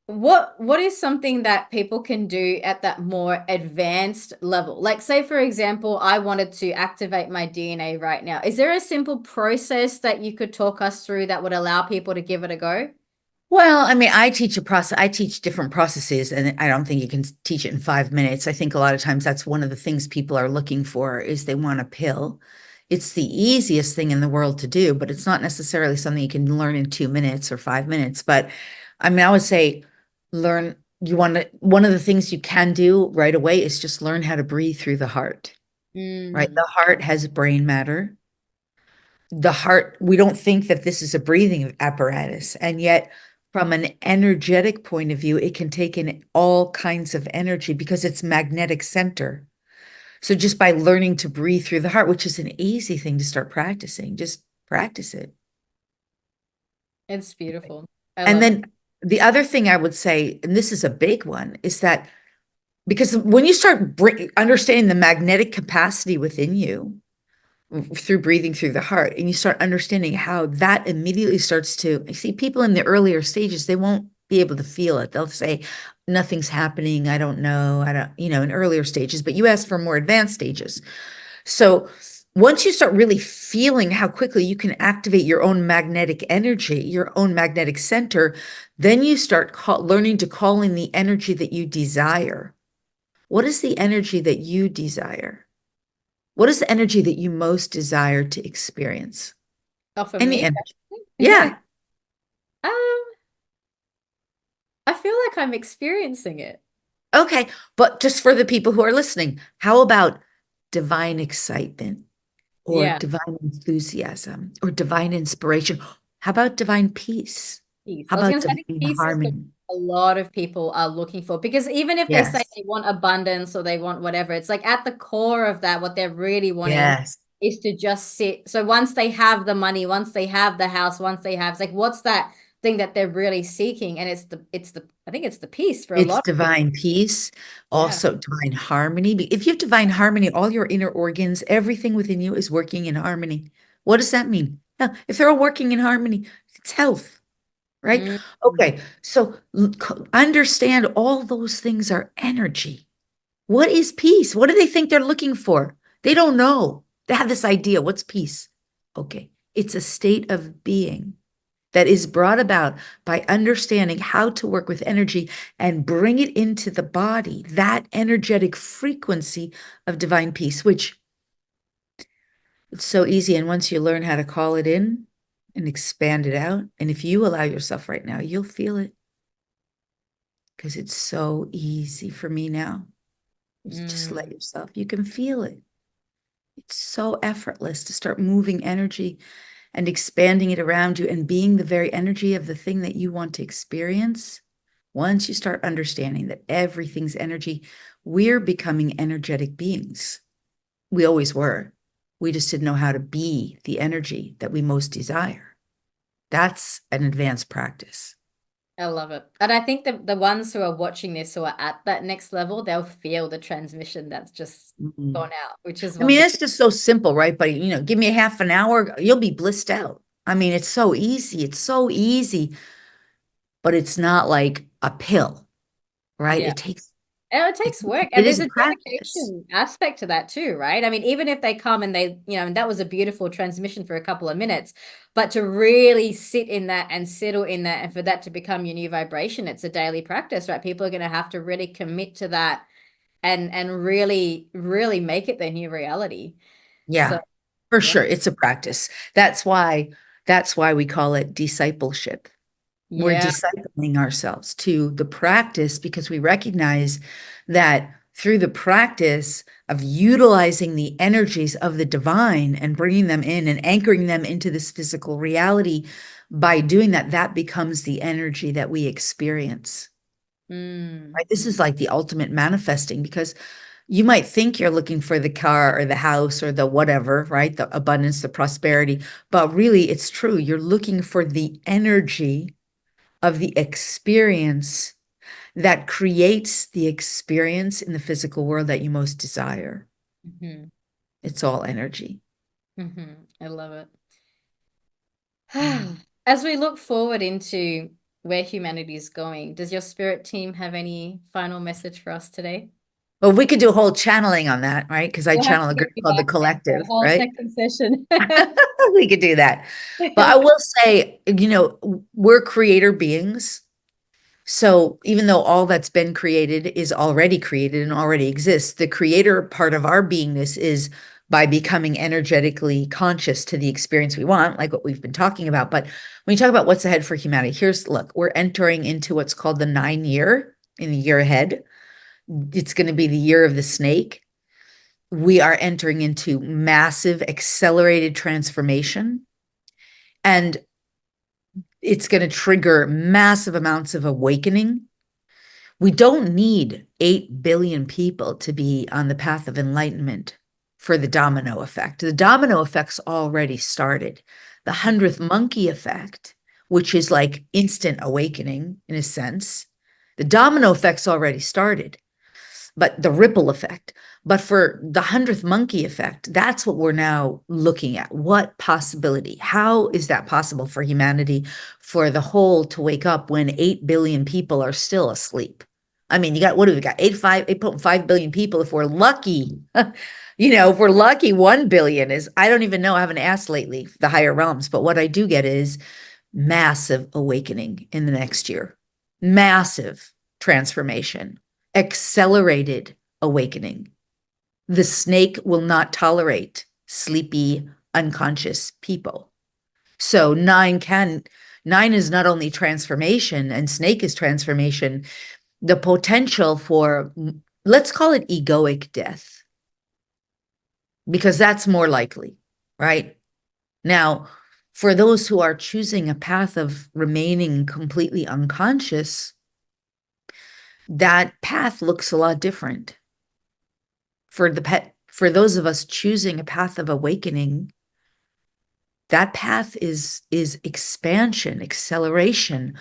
what is something that people can do at that more advanced level? Like, say, for example, I wanted to activate my DNA right now. Is there a simple process that you could talk us through that would allow people to give it a go? Well, I mean, I teach different processes, and I don't think you can teach it in 5 minutes. I think a lot of times that's one of the things people are looking for is they want a pill. It's the easiest thing in the world to do, but it's not necessarily something you can learn in 2 minutes or 5 minutes. But I mean, I would say one of the things you can do right away is just learn how to breathe through the heart, right? Mm. The heart has brain matter. The heart, we don't think that this is a breathing apparatus. And yet, from an energetic point of view, it can take in all kinds of energy because it's magnetic center. So just by learning to breathe through the heart, which is an easy thing to start practicing, just practice it. It's beautiful. I And love it. then the other thing I would say, and this is a big one, is that because when you start understanding the magnetic capacity within you, through breathing through the heart, and you start understanding how that immediately starts to, you see, people in the earlier stages, they won't be able to feel it. They'll say nothing's happening, I don't know, I don't, in earlier stages, but you ask for more advanced stages. So once you start really feeling how quickly you can activate your own magnetic energy, your own magnetic center, then you start learning to call in the energy that you desire. What is the energy that you desire? What is the energy that you most desire to experience? Oh, for Any me, energy. personally? Yeah. I feel like I'm experiencing it. Okay. But just for the people who are listening, how about divine excitement or Yeah. divine enthusiasm or divine inspiration? How about divine peace? Peace. How I was about gonna say, I think divine peace is the harmony? a lot of people are looking for, because even if they say Yes. they want abundance or they want whatever, it's like at the core of that, what they're really wanting Yes. is to just sit. So once they have the money, once they have the house, once they have, it's like, what's that thing that they're really seeking? And I think it's the peace for a It's lot of people. divine peace, Yeah. also divine harmony. If you have divine harmony, all your inner organs, everything within you is working in harmony. What does that mean? Yeah, if they're all working in harmony, it's health, right? Mm. Okay, so understand all those things are energy. What is peace? What do they think they're looking for? They don't know. They have this idea. What's peace? Okay, it's a state of being that is brought about by understanding how to work with energy and bring it into the body, that energetic frequency of divine peace, which it's so easy. And once you learn how to call it in and expand it out, and if you allow yourself right now, you'll feel it because it's so easy for me now. Just let Mm. yourself, you can feel it. It's so effortless to start moving energy and expanding it around you and being the very energy of the thing that you want to experience. Once you start understanding that everything's energy, we're becoming energetic beings. We always were. We just didn't know how to be the energy that we most desire. That's an advanced practice. I love it. And I think the ones who are watching this who are at that next level, they'll feel the transmission that's just Mhm. gone out, which is I mean, wonderful. it's just so simple, right? But give me a half an hour, you'll be blissed out. I mean, it's so easy. It's so easy, but it's not like a pill, right? Yeah. It takes And it it, takes work. it And is there's a a practice. dedication aspect to that too, right? I mean, even if they come and they, and that was a beautiful transmission for a couple of minutes, but to really sit in that and settle in that and for that to become your new vibration, it's a daily practice, right? People are going to have to really commit to that and really, really make it their new reality. So, Yeah, for yeah. sure. It's a practice. That's why we call it discipleship. We're Yeah. discipling ourselves to the practice because we recognize that through the practice of utilizing the energies of the divine and bringing them in and anchoring them into this physical reality, by doing that, that becomes the energy that we experience. Mm. Right? This is like the ultimate manifesting because you might think you're looking for the car or the house or the whatever, right? The abundance, the prosperity, but really it's true. You're looking for the energy of the experience that creates the experience in the physical world that you most desire. Hmm. It's all energy. I love it. Yeah. As we look forward into where humanity is going, does your spirit team have any final message for us today? Well, we could do a whole channeling on that, right? Because I We'll have channel to a get group you called the back again for a Collective, whole right? second session. We could do that. But I will say, we're creator beings. So even though all that's been created is already created and already exists, the creator part of our beingness is by becoming energetically conscious to the experience we want, like what we've been talking about. But when you talk about what's ahead for humanity, look, we're entering into what's called the 9 year in the year ahead. It's going to be the year of the snake. We are entering into massive accelerated transformation. And it's going to trigger massive amounts of awakening. We don't need 8 billion people to be on the path of enlightenment for the domino effect. The domino effect's already started. The 100th monkey effect, which is like instant awakening in a sense, the domino effect's already started, but the ripple effect. But for the 100th monkey effect, that's what we're now looking at. What possibility? How is that possible for humanity, for the whole to wake up when 8 billion people are still asleep? I mean, what do we got? 8.5 billion people. If we're lucky, if we're lucky, 1 billion is, I don't even know. I haven't asked lately the higher realms, but what I do get is massive awakening in the next year, massive transformation, accelerated awakening. The snake will not tolerate sleepy, unconscious people. So nine is not only transformation and snake is transformation, the potential for, let's call it egoic death, because that's more likely, right? Now, for those who are choosing a path of remaining completely unconscious, that path looks a lot different. For those of us choosing a path of awakening, that path is expansion, acceleration,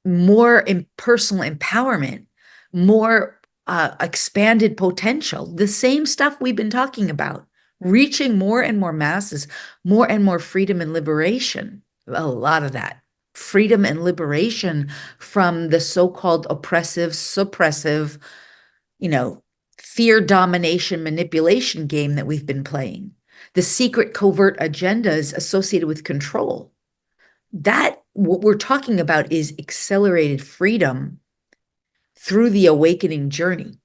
more personal empowerment, more expanded potential, the same stuff we've been talking about, reaching more and more masses, more and more freedom and liberation. A lot of that freedom and liberation from the so-called oppressive, suppressive, you know, fear, domination, manipulation game that we've been playing, the secret covert agendas associated with control. That what we're talking about is accelerated freedom through the awakening journey.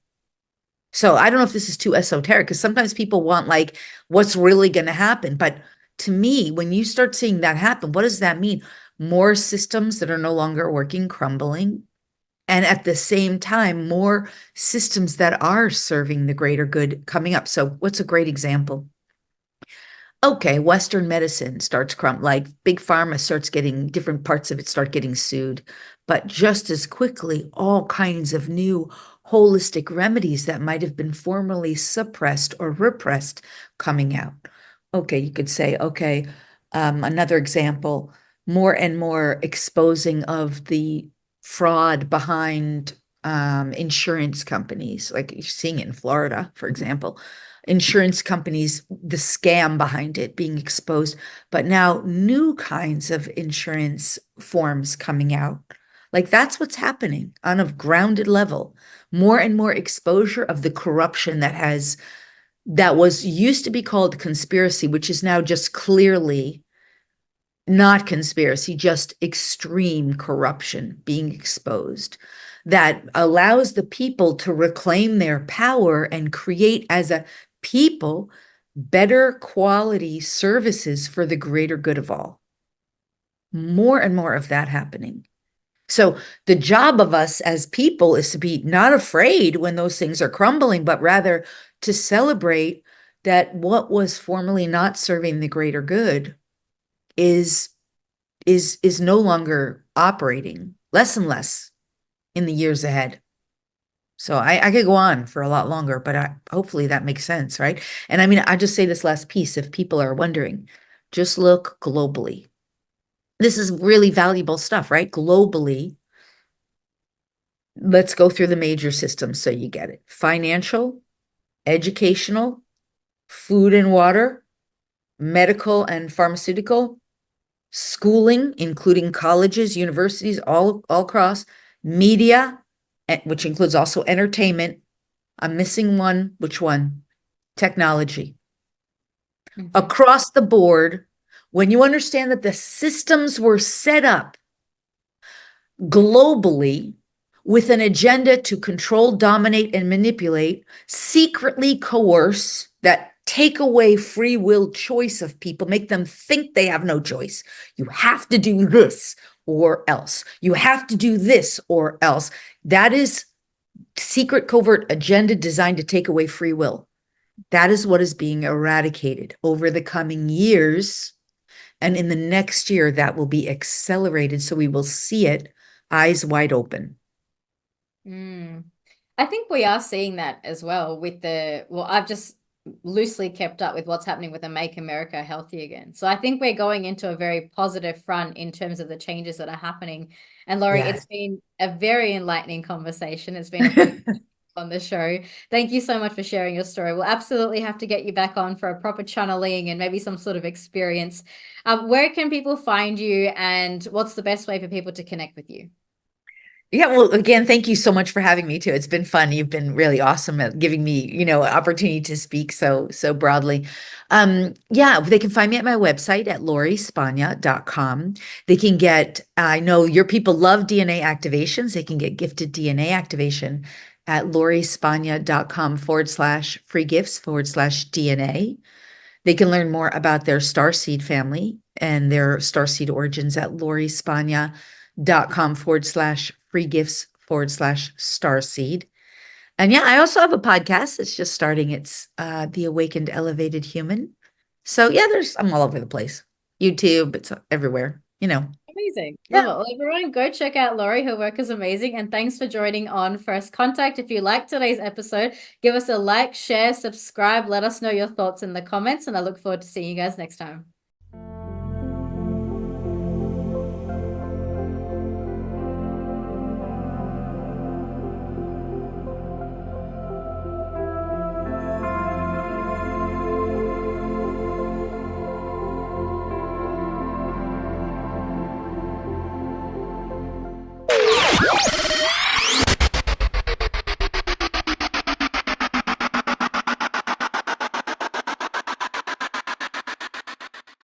So I don't know if this is too esoteric, because sometimes people want like what's really going to happen. But to me, when you start seeing that happen, what does that mean? More systems that are no longer working, crumbling. And at the same time, more systems that are serving the greater good coming up. So what's a great example? Okay, Western medicine starts like big pharma starts getting different parts of it start getting sued, but just as quickly, all kinds of new holistic remedies that might have been formerly suppressed or repressed coming out. Okay, you could say, okay, another example, more and more exposing of the fraud behind insurance companies, like you're seeing it in Florida, for example, insurance companies, the scam behind it being exposed, but now new kinds of insurance forms coming out. Like that's what's happening on a grounded level. More and more exposure of the corruption that was used to be called conspiracy, which is now just clearly not conspiracy, just extreme corruption being exposed that allows the people to reclaim their power and create as a people better quality services for the greater good of all. More and more of that happening. So the job of us as people is to be not afraid when those things are crumbling, but rather to celebrate that what was formerly not serving the greater good is is no longer operating, less and less in the years ahead. So I could go on for a lot longer, but hopefully that makes sense, right? And I mean, I just say this last piece, if people are wondering, just look globally. This is really valuable stuff, right? Globally, let's go through the major systems so you get it. Financial, educational, food and water, medical and pharmaceutical, schooling, including colleges, universities, all across, media, which includes also entertainment. I'm missing one. Which one? Technology. Mhm. Across the board, when you understand that the systems were set up globally with an agenda to control, dominate, and manipulate, secretly coerce, that take away free will choice of people, make them think they have no choice. You have to do this or else. You have to do this or else. That is secret covert agenda designed to take away free will. That is what is being eradicated over the coming years. And in the next year, that will be accelerated. So we will see it eyes wide open. Mm. I think we are seeing that as well with well, I've just loosely kept up with what's happening with the Make America Healthy Again. So I think we're going into a very positive front in terms of the changes that are happening. And Laurie, it's Yes. been a very enlightening conversation. It's been a pleasure on the show. Thank you so much for sharing your story. We'll absolutely have to get you back on for a proper channeling and maybe some sort of experience. Where can people find you, and what's the best way for people to connect with you? Yeah, well, again, thank you so much for having me too. It's been fun. You've been really awesome at giving me, opportunity to speak so broadly. Yeah, they can find me at my website at lorispagna.com. They can get, I know your people love DNA activations. They can get gifted DNA activation at lorispagna.com/free gifts/DNA. They can learn more about their starseed family and their starseed origins at lorispagna.com/free gifts/starseed. And yeah, I also have a podcast. It's just starting. It's The Awakened Elevated Human. So yeah, I'm all over the place. YouTube, it's everywhere. Amazing. Love Yeah. it. Well, everyone, go check out Lori. Her work is amazing. And thanks for joining on First Contact. If you liked today's episode, give us a like, share, subscribe. Let us know your thoughts in the comments. And I look forward to seeing you guys next time.